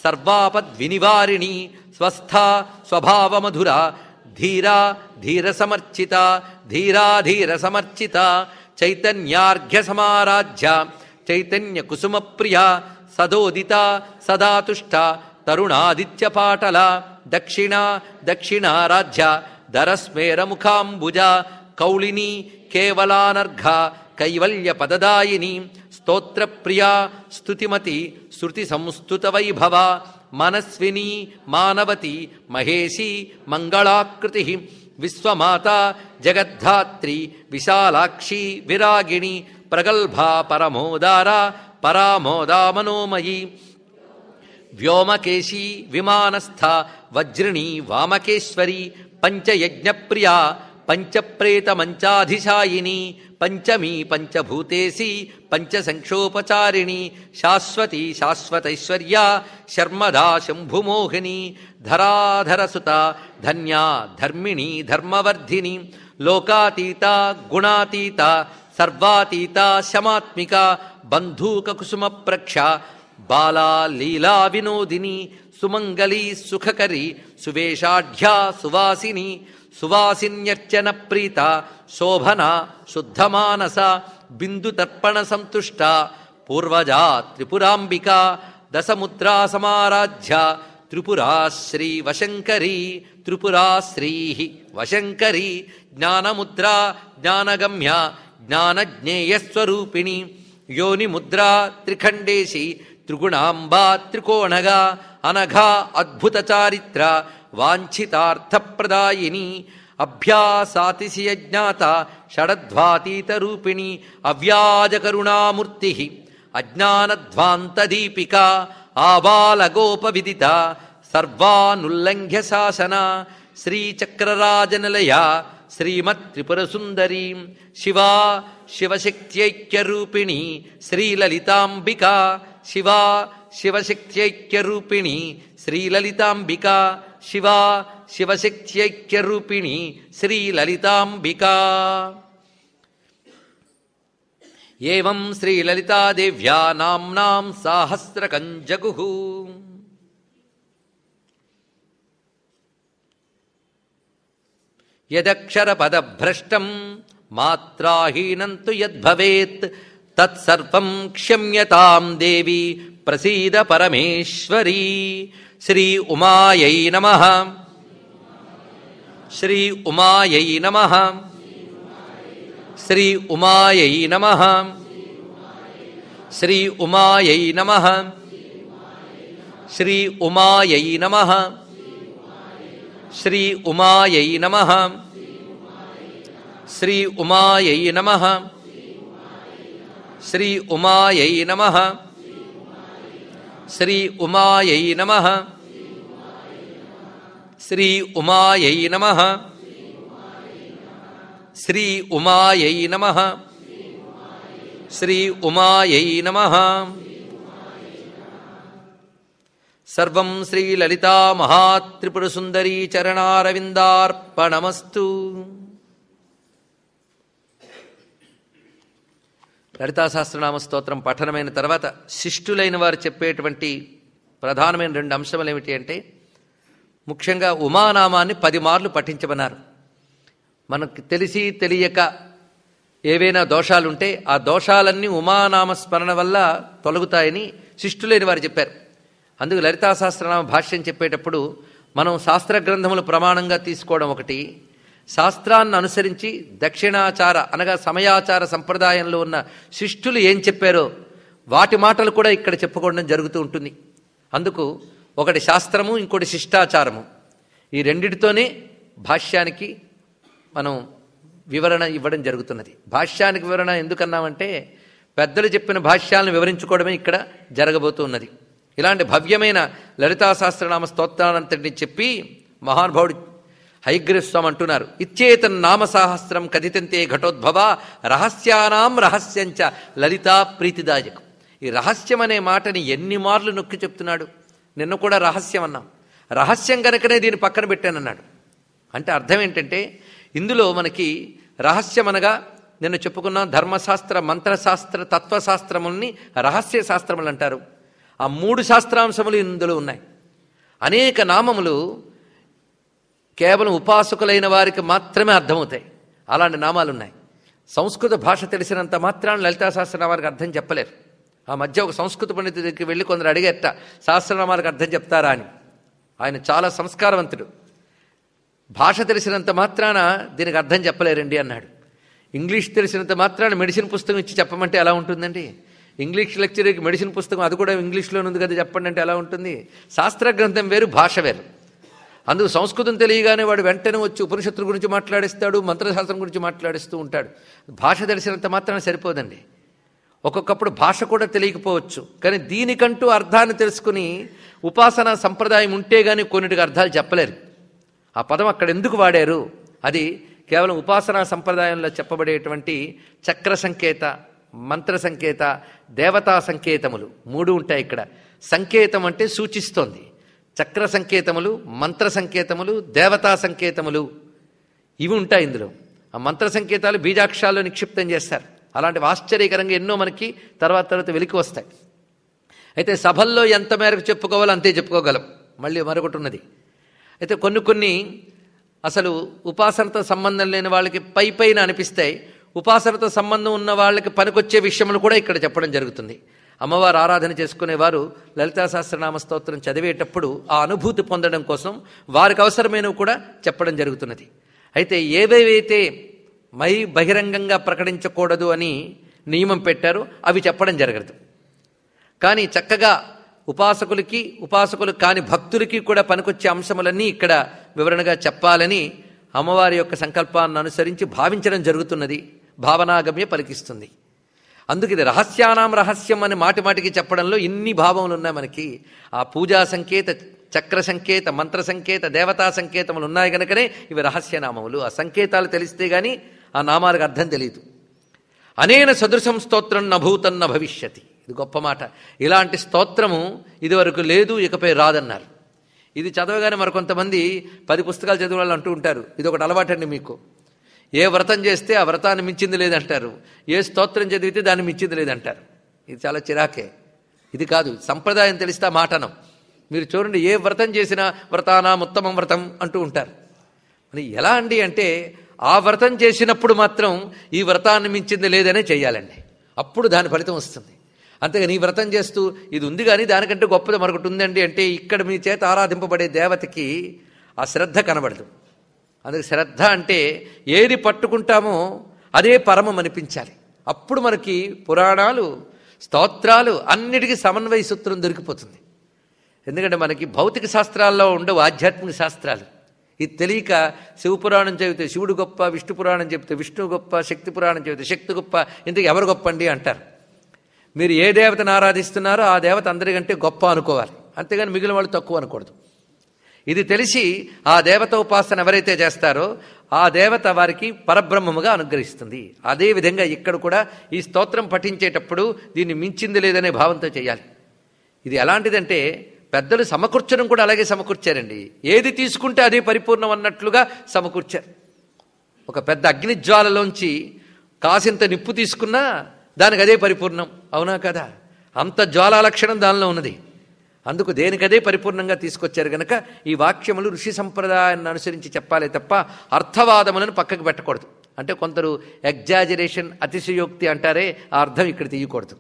Speaker 1: సర్వాపద్వినివారిణి స్వస్థ స్వభావమధుర ధీరా ధీరసమర్చిత ధీరాధీర సమర్చిత చైతన్యార్ఘ్య సమారాధ్య చైతన్య కుసుమ ప్రియ సదోదిత సదాతుష్ట తరుణాదిత్య పాటల దక్షిణారాధ్య దరస్మేర ముఖాంబుజ కౌళిని కేవలానర్ఘ కైవల్య పదదాయిని స్తోత్రప్రియా స్తుతిమతి శృతి సంస్తుత వైభవ మనస్విని మానవతి మహేషి మంగళాకృతి విశ్వమాత జగద్ధాత్రి విశాలాక్షి విరాగిణి ప్రగల్భా పరమోదార పరామోదా మనోమయీ వ్యోమకేశీ విమానస్థ వజ్రిణి వామకేశ్వరి పంచయజ్ఞప్రియా పంచప్రేతమంచాధిశాయిని పంచమీ పంచభూతేసి పంచసంక్షోపచారిణి శాశ్వతి శాశ్వతైశ్వర్యా శర్మదా శంభుమోహిని ధరాధరసుత ధన్యా ధర్మిణి ధర్మవర్ధిని లోకాతీత గుణాతీత సర్వాతీత శమాత్మిక బంధూకకుసుమ ప్రక్ష బాలా లీలా వినోదిని సుమంగళీ సుఖకరి సువేషాఢ్యా సువాసిని సువాసిన్యర్చన ప్రీత శోభన శుద్ధమానస బిందుతర్పణ సంతుష్ట పూర్వజా త్రిపురాంబిక దశముద్రా సమారాధ్య త్రిపురా శ్రీ వశంకరీ త్రిపురా శ్రీ వశంకరీ జ్ఞానముద్రా జ్ఞానగమ్య జ్ఞానజ్ఞేయస్వరూపిణి యోనిముద్రా త్రిఖండేశి త్రిగుణాంబా త్రికోణగా అనఘా అద్భుత చారిత్ర వాంఛితార్థప్రదాయిని అభ్యాసాతిశయజ్ఞాత షడధ్వాతీత రూపిణి అవ్యాజకరుణామూర్తి అజ్ఞానధ్వాంతదీపిక ఆబాలగోపవిదిత సర్వానుల్లంఘ్య శాసన శ్రీచక్రరాజనిలయ శ్రీమత్త్రిపురసుందరీ శివా శివశక్త్యైక్యరూపిణి శ్రీలలితాంబిక శివా శివశక్త్యైక్యరూపిణి శ్రీలలితాంబిక శివా శివశక్త్యైక్యరూపిణి శ్రీలలితాంబిక. ఏవం శ్రీలలితాదేవ్యా నామ్నాం సాహస్రకం జగుః. యదక్షరపదభ్రష్టం మాత్రాహీనం తు యద్భవేత్ తత్సర్వం క్షమ్యతాం దేవి ప్రసీద పరమేశ్వరీ. శ్రీ ఉమాయై నమః. శ్రీ ఉమాయై నమః. శ్రీ ఉమాయై నమః. శ్రీ ఉమాయై నమః. శ్రీ ఉమాయై నమః. శ్రీ ఉమాయై నమః. శ్రీ ఉమాయై నమః. శ్రీ ఉమాయై నమః. శ్రీ ఉమాయై నమః. శ్రీ ఉమాయై నమః. శ్రీ ఉమాయై నమః. శ్రీ ఉమాయై నమః. సర్వం శ్రీ లలితా మహాత్రిపుర సుందరీ చరణారవిందార్పణమస్తు. లలితా సహస్రనామ స్తోత్రం పఠనమైన తర్వాత శిష్టులైన వారు చెప్పేటువంటి ప్రధానమైన 2 అంశములు ఏమిటి అంటే, ముఖ్యంగా ఉమానామాన్ని 10 మార్లు పఠించమన్నారు. మనకు తెలిసి తెలియక ఏవైనా దోషాలుంటే ఆ దోషాలన్నీ ఉమానామ స్మరణ వల్ల తొలగుతాయని శిష్టులైన వారు చెప్పారు. అందుకు లలితా సహస్రనామ భాష్యం చెప్పేటప్పుడు మనం శాస్త్ర గ్రంథములు ప్రమాణంగా తీసుకోవడం ఒకటి, శాస్త్రాన్ని అనుసరించి దక్షిణాచార అనగా సమయాచార సంప్రదాయంలో ఉన్న శిష్టులు ఏం చెప్పారో వాటి మాటలు కూడా ఇక్కడ చెప్పుకోవడం జరుగుతూ ఉంటుంది. అందుకు ఒకటి శాస్త్రము, ఇంకోటి శిష్టాచారము. ఈ రెండిటితోనే భాష్యానికి మనం వివరణ ఇవ్వడం జరుగుతున్నది. భాష్యానికి వివరణ ఎందుకన్నామంటే పెద్దలు చెప్పిన భాష్యాలను వివరించుకోవడమే ఇక్కడ జరగబోతున్నది. ఇలాంటి భవ్యమైన లలితా సహస్రనామ స్తోత్రానంతటిని చెప్పి మహానుభావుడు హయగ్రీవస్వామి అంటున్నారు, ఇచ్చేతన్ నామ సహస్రం కథితంతే ఘటోద్భవ రహస్యానాం రహస్యంచ లలితా ప్రీతిదాయకం. ఈ రహస్యం అనే మాటని ఎన్ని మార్లు నొక్కి చెప్తున్నాడు. నిన్న కూడా రహస్యం అన్నాం, రహస్యం కనుకనే దీన్ని పక్కన పెట్టానన్నాడు. అంటే అర్థం ఏంటంటే ఇందులో మనకి రహస్యం అనగా నిన్న చెప్పుకున్నాం, ధర్మశాస్త్ర, మంత్రశాస్త్ర, తత్వశాస్త్రముల్ని రహస్య శాస్త్రములు అంటారు. ఆ 3 శాస్త్రాంశములు ఇందులో ఉన్నాయి. అనేక నామములు కేవలం ఉపాసకులైన వారికి మాత్రమే అర్థమవుతాయి. అలాంటి నామాలు ఉన్నాయి. సంస్కృత భాష తెలిసినంత మాత్రాన్ని లలితా సహస్రనామాలకు అర్థం చెప్పలేరు. ఆ మధ్య ఒక సంస్కృత పండితుడి దగ్గరికి వెళ్ళి కొందరు అడిగేట సహస్రనామాలకు అర్థం చెప్తారా అని. ఆయన చాలా సంస్కారవంతుడు. భాష తెలిసినంత మాత్రాన దీనికి అర్థం చెప్పలేరండి అన్నాడు. ఇంగ్లీష్ తెలిసినంత మాత్రాన మెడిసిన్ పుస్తకం ఇచ్చి చెప్పమంటే ఎలా ఉంటుందండి? ఇంగ్లీష్ లెక్చర్కి మెడిసిన్ పుస్తకం అది కూడా ఇంగ్లీష్లోనే ఉంది కదా చెప్పండి అంటే ఎలా ఉంటుంది? శాస్త్ర గ్రంథం వేరు, భాష వేరు. అందుకు సంస్కృతం తెలియగానే వాడు వెంటనే వచ్చి ఉపనిషత్తుల గురించి మాట్లాడిస్తాడు, మంత్రశాస్త్రం గురించి మాట్లాడిస్తూ ఉంటాడు. భాష తెలిసినంత మాత్రాన సరిపోదండి. ఒక్కొక్కప్పుడు భాష కూడా తెలియకపోవచ్చు, కానీ దీనికంటూ అర్థాన్ని తెలుసుకుని ఉపాసనా సంప్రదాయం ఉంటే గానీ కొన్నిటికి అర్థాలు చెప్పలేరు. ఆ పదం అక్కడ ఎందుకు వాడారు? అది కేవలం ఉపాసనా సంప్రదాయంలో చెప్పబడేటువంటి చక్ర సంకేత, మంత్ర సంకేత, దేవతా సంకేతములు 3 ఉంటాయి ఇక్కడ. సంకేతం అంటే సూచిస్తోంది. చక్ర సంకేతములు, మంత్ర సంకేతములు, దేవతా సంకేతములు ఇవి ఉంటాయి ఇందులో. ఆ మంత్ర సంకేతాలు బీజాక్షరాల్లో నిక్షిప్తం చేస్తారు. అలాంటివి ఆశ్చర్యకరంగా ఎన్నో మనకి తర్వాత వెలికి వస్తాయి. అయితే సభల్లో ఎంత మేరకు చెప్పుకోవాలో అంతే చెప్పుకోగలం. మళ్ళీ మరొకటి ఉన్నది. అయితే కొన్ని అసలు ఉపాసనతో సంబంధం లేని వాళ్ళకి పైన అనిపిస్తాయి. ఉపాసనతో సంబంధం ఉన్న వాళ్ళకి పనికొచ్చే విషయములు కూడా ఇక్కడ చెప్పడం జరుగుతుంది. అమ్మవారు ఆరాధన చేసుకునేవారు లలితా సహస్రనామ స్తోత్రం చదివేటప్పుడు ఆ అనుభూతి పొందడం కోసం వారికి అవసరమైనవి కూడా చెప్పడం జరుగుతున్నది. అయితే ఏవేవైతే బహిరంగంగా ప్రకటించకూడదు అని నియమం పెట్టారో అవి చెప్పడం జరగదు. కానీ చక్కగా ఉపాసకులకి, ఉపాసకులు కాని భక్తులకి కూడా పనికొచ్చే అంశములన్నీ ఇక్కడ వివరణగా చెప్పాలని అమ్మవారి యొక్క సంకల్పాన్ని అనుసరించి భావించడం జరుగుతున్నది. భావనాగమ్య పలికిస్తుంది. అందుకు ఇది రహస్యానాం రహస్యం అని మాటిమాటికి చెప్పడంలో ఇన్ని భావములు ఉన్నాయి మనకి. ఆ పూజా సంకేత, చక్ర సంకేత, మంత్ర సంకేత, దేవతా సంకేతములు ఉన్నాయి కనుకనే ఇవి రహస్యనామములు. ఆ సంకేతాలు తెలిస్తే గాని ఆ నామాలకు అర్థం తెలియదు. అనేన సదృశం స్తోత్రం నభూతన్న భవిష్యతి. ఇది గొప్ప మాట. ఇలాంటి స్తోత్రము ఇదివరకు లేదు, ఇకపై రాదన్నారు. ఇది చదవగానే మరికొంతమంది 10 పుస్తకాలు చదివిన వాళ్ళు అంటూ ఉంటారు, ఇది ఒకటి అలవాటండి మీకు. ఏ వ్రతం చేస్తే ఆ వ్రతాన్ని మించింది లేదంటారు, ఏ స్తోత్రం చదివితే దాన్ని మించింది లేదంటారు. ఇది చాలా చిరాకే. ఇది కాదు, సంప్రదాయం తెలిస్తే ఆ మాటనం. మీరు చూడండి, ఏ వ్రతం చేసినా వ్రతానాం ఉత్తమం వ్రతం అంటూ ఉంటారు. మరి ఎలా అండి అంటే ఆ వ్రతం చేసినప్పుడు మాత్రం ఈ వ్రతాన్ని మించింది లేదనే చేయాలండి. అప్పుడు దాని ఫలితం వస్తుంది. అంతేగా నీ వ్రతం చేస్తూ ఇది ఉంది కానీ దానికంటే గొప్పది మరొకటి ఉందండి అంటే ఇక్కడ మీ చేత ఆరాధింపబడే దేవతకి ఆ శ్రద్ధ కనబడదు. అందుకే శ్రద్ధ అంటే ఏది పట్టుకుంటామో అదే పరమం అనిపించాలి. అప్పుడు మనకి పురాణాలు, స్తోత్రాలు అన్నిటికీ సమన్వయ సూత్రం దొరికిపోతుంది. ఎందుకంటే మనకి భౌతిక శాస్త్రాల్లో ఉండవు ఆధ్యాత్మిక శాస్త్రాలు. ఇది తెలియక శివపురాణం చెబితే శివుడు గొప్ప, విష్ణు పురాణం చెబితే విష్ణువు గొప్ప, శక్తి పురాణం చెబితే శక్తి గొప్ప, ఇంతకు ఎవరు గొప్ప అండి అంటారు. మీరు ఏ దేవతను ఆరాధిస్తున్నారో ఆ దేవత అందరికంటే గొప్ప అనుకోవాలి, అంతేగాని మిగిలిన వాళ్ళు తక్కువ అనకూడదు. ఇది తెలిసి ఆ దేవత ఉపాసన ఎవరైతే చేస్తారో ఆ దేవత వారికి పరబ్రహ్మముగా అనుగ్రహిస్తుంది. అదేవిధంగా ఇక్కడ కూడా ఈ స్తోత్రం పఠించేటప్పుడు దీన్ని మించింది లేదనే భావంతో చేయాలి. ఇది ఎలాంటిదంటే పెద్దలు సమకూర్చడం కూడా అలాగే సమకూర్చారండి. ఏది తీసుకుంటే అదే పరిపూర్ణం అన్నట్లుగా సమకూర్చారు. ఒక పెద్ద అగ్నిజ్వాలలోంచి కాసింత నిప్పు తీసుకున్నా దానికి అదే పరిపూర్ణం, అవునా కదా? అంత జ్వాలా లక్షణం దానిలో ఉన్నది. అందుకు దేనికదే పరిపూర్ణంగా తీసుకొచ్చారు గనక ఈ వాక్యములు ఋషి సంప్రదాయాన్ని అనుసరించి చెప్పాలి తప్ప అర్థవాదములను పక్కకు పెట్టకూడదు. అంటే కొందరు ఎగ్జాజరేషన్, అతిశయోక్తి అంటారే, ఆ అర్థం ఇక్కడ తీయకూడదు.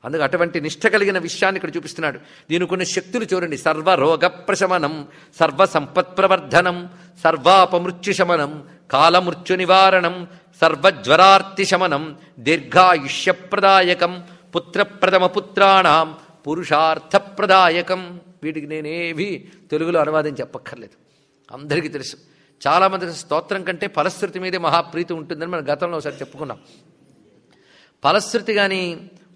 Speaker 1: అందుకు అటువంటి నిష్ట కలిగిన విషయాన్ని ఇక్కడ చూపిస్తున్నాడు. దీనికి కొన్ని శక్తులు చూడండి. సర్వరోగ ప్రశమనం, సర్వ సంపత్ ప్రవర్ధనం, సర్వాపమృత్యు శమనం, కాలమృత్యు నివారణం, సర్వజ్వరార్తి శమనం, దీర్ఘాయుష్యప్రదాయకం, పుత్రప్రథమ పుత్రాణం, పురుషార్థప్రదాయకం. వీటికి నేనేవి తెలుగులో అనువాదం చెప్పక్కర్లేదు, అందరికీ తెలుసు. చాలామంది స్తోత్రం కంటే ఫలశ్రుతి మీదే మహాప్రీతి ఉంటుందని మనం గతంలో ఒకసారి చెప్పుకున్నాం. ఫలశ్రుతి కానీ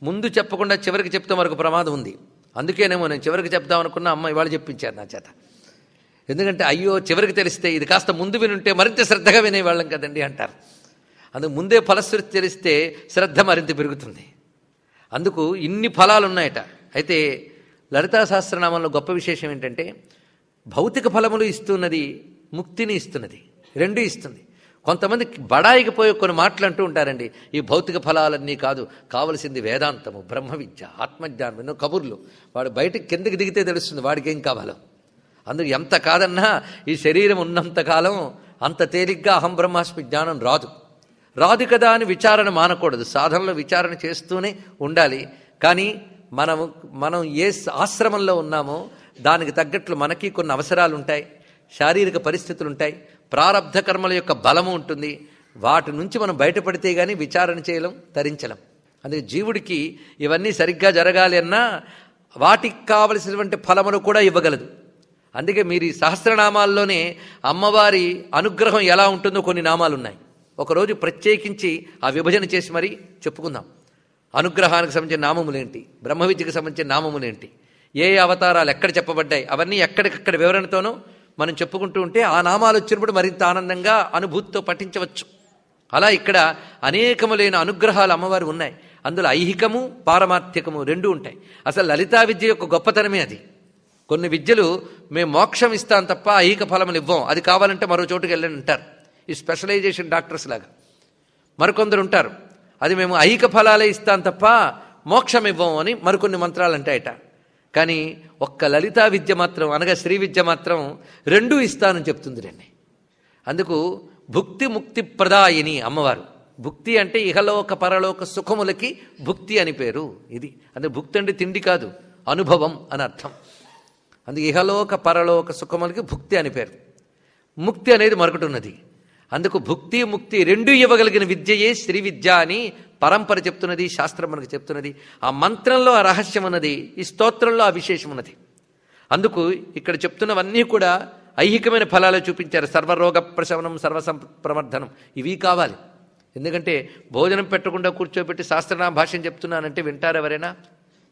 Speaker 1: ముందు చెప్పకుండా చివరికి చెప్తే మరొక ప్రమాదం ఉంది. అందుకేనేమో నేను చివరికి చెప్దాం అనుకున్నా, అమ్మ ఇవాళ చెప్పించారు నా చేత. ఎందుకంటే అయ్యో చివరికి తెలిస్తే ఇది కాస్త ముందు వినుంటే మరింత శ్రద్ధగా వినేవాళ్ళం కదండి అంటారు. అందుకు ముందే ఫలశ్రుతి తెలిస్తే శ్రద్ధ మరింత పెరుగుతుంది. అందుకు ఇన్ని ఫలాలు ఉన్నాయట. అయితే లలితా సహస్రనామంలో గొప్ప విశేషం ఏంటంటే భౌతిక ఫలములు ఇస్తున్నది, ముక్తిని ఇస్తున్నది, రెండూ ఇస్తుంది. కొంతమంది బడాయికి పోయి కొన్ని మాటలు అంటూ ఉంటారండి, ఈ భౌతిక ఫలాలన్నీ కాదు, కావలసింది వేదాంతము, బ్రహ్మ విద్య, ఆత్మజ్ఞానం, ఎన్నో కబుర్లు. వాడు బయటకు కిందకి దిగితే తెలుస్తుంది వాడికి ఏం కావాలో. అందుకు ఎంత కాదన్నా ఈ శరీరం ఉన్నంతకాలం అంత తేలిగ్గా అహం బ్రహ్మాస్మి జ్ఞానం రాదు కదా అని విచారణ మానకూడదు. సాధనలో విచారణ చేస్తూనే ఉండాలి. కానీ మనం ఏ ఆశ్రమంలో ఉన్నామో దానికి తగ్గట్లు మనకి కొన్ని అవసరాలు ఉంటాయి, శారీరక పరిస్థితులు ఉంటాయి, ప్రారబ్ధ కర్మల యొక్క బలము ఉంటుంది. వాటి నుంచి మనం బయటపడితే కానీ విచారణ చేయలేం, తరించలేం. అందుకే జీవుడికి ఇవన్నీ సరిగ్గా జరగాలి అన్నా వాటికి కావలసినటువంటి ఫలములు కూడా ఇవ్వగలదు. అందుకే మీరు ఈ సహస్రనామాల్లోనే అమ్మవారి అనుగ్రహం ఎలా ఉంటుందో కొన్ని నామాలు ఉన్నాయి. ఒకరోజు ప్రత్యేకించి ఆ విభజన చేసి మరీ చెప్పుకుందాం. అనుగ్రహానికి సంబంధించిన నామములేంటి, బ్రహ్మ విద్యకు సంబంధించిన నామములేంటి, ఏ అవతారాలు ఎక్కడ చెప్పబడ్డాయి, అవన్నీ ఎక్కడికక్కడ వివరణతోనూ మనం చెప్పుకుంటూ ఉంటే ఆ నామాలు వచ్చినప్పుడు మరింత ఆనందంగా అనుభూతితో పఠించవచ్చు. అలా ఇక్కడ అనేకములైన అనుగ్రహాలు అమ్మవారు ఉన్నాయి. అందులో ఐహికము, పారమార్థికము రెండూ ఉంటాయి. అసలు లలితా విద్య యొక్క గొప్పతనమే అది. కొన్ని విద్యలు మేము మోక్షం ఇస్తాం తప్ప ఐహిక ఫలములు ఇవ్వం, అది కావాలంటే మరో చోటుకి వెళ్ళని అంటారు. ఈ స్పెషలైజేషన్ డాక్టర్స్ లాగా. మరికొందరు ఉంటారు, అది మేము ఐహిక ఫలాలే ఇస్తాం తప్ప మోక్షం ఇవ్వం అని మరికొన్ని మంత్రాలు అంటాయట. కానీ ఒక్క లలితా విద్య మాత్రం, అనగా శ్రీ విద్య మాత్రం రెండూ ఇస్తానని చెప్తుంది రండి. అందుకు భుక్తి ముక్తి ప్రదాయిని అమ్మవారు. భుక్తి అంటే ఇహలోక పరలోక సుఖములకి భుక్తి అని పేరు. ఇది అందుకే భుక్తి అంటే తిండి కాదు, అనుభవం అని అర్థం. అందుకే ఇహలోక పరలోక సుఖములకి భుక్తి అని పేరు. ముక్తి అనేది మరొకటి ఉన్నది. అందుకు భుక్తి ముక్తి రెండూ ఇవ్వగలిగిన విద్యయే శ్రీ విద్య అని పరంపర చెప్తున్నది, శాస్త్రం మనకు చెప్తున్నది. ఆ మంత్రంలో ఆ రహస్యం ఉన్నది, ఈ స్తోత్రంలో ఆ విశేషం ఉన్నది. అందుకు ఇక్కడ చెప్తున్నవన్నీ కూడా ఐహికమైన ఫలాలు చూపించారు. సర్వరోగ ప్రశమనం, సర్వసంప్రవర్ధనం, ఇవి కావాలి. ఎందుకంటే భోజనం పెట్టకుండా కూర్చోబెట్టి శాస్త్రనామ భాష్యం చెప్తున్నానంటే వింటారు ఎవరైనా?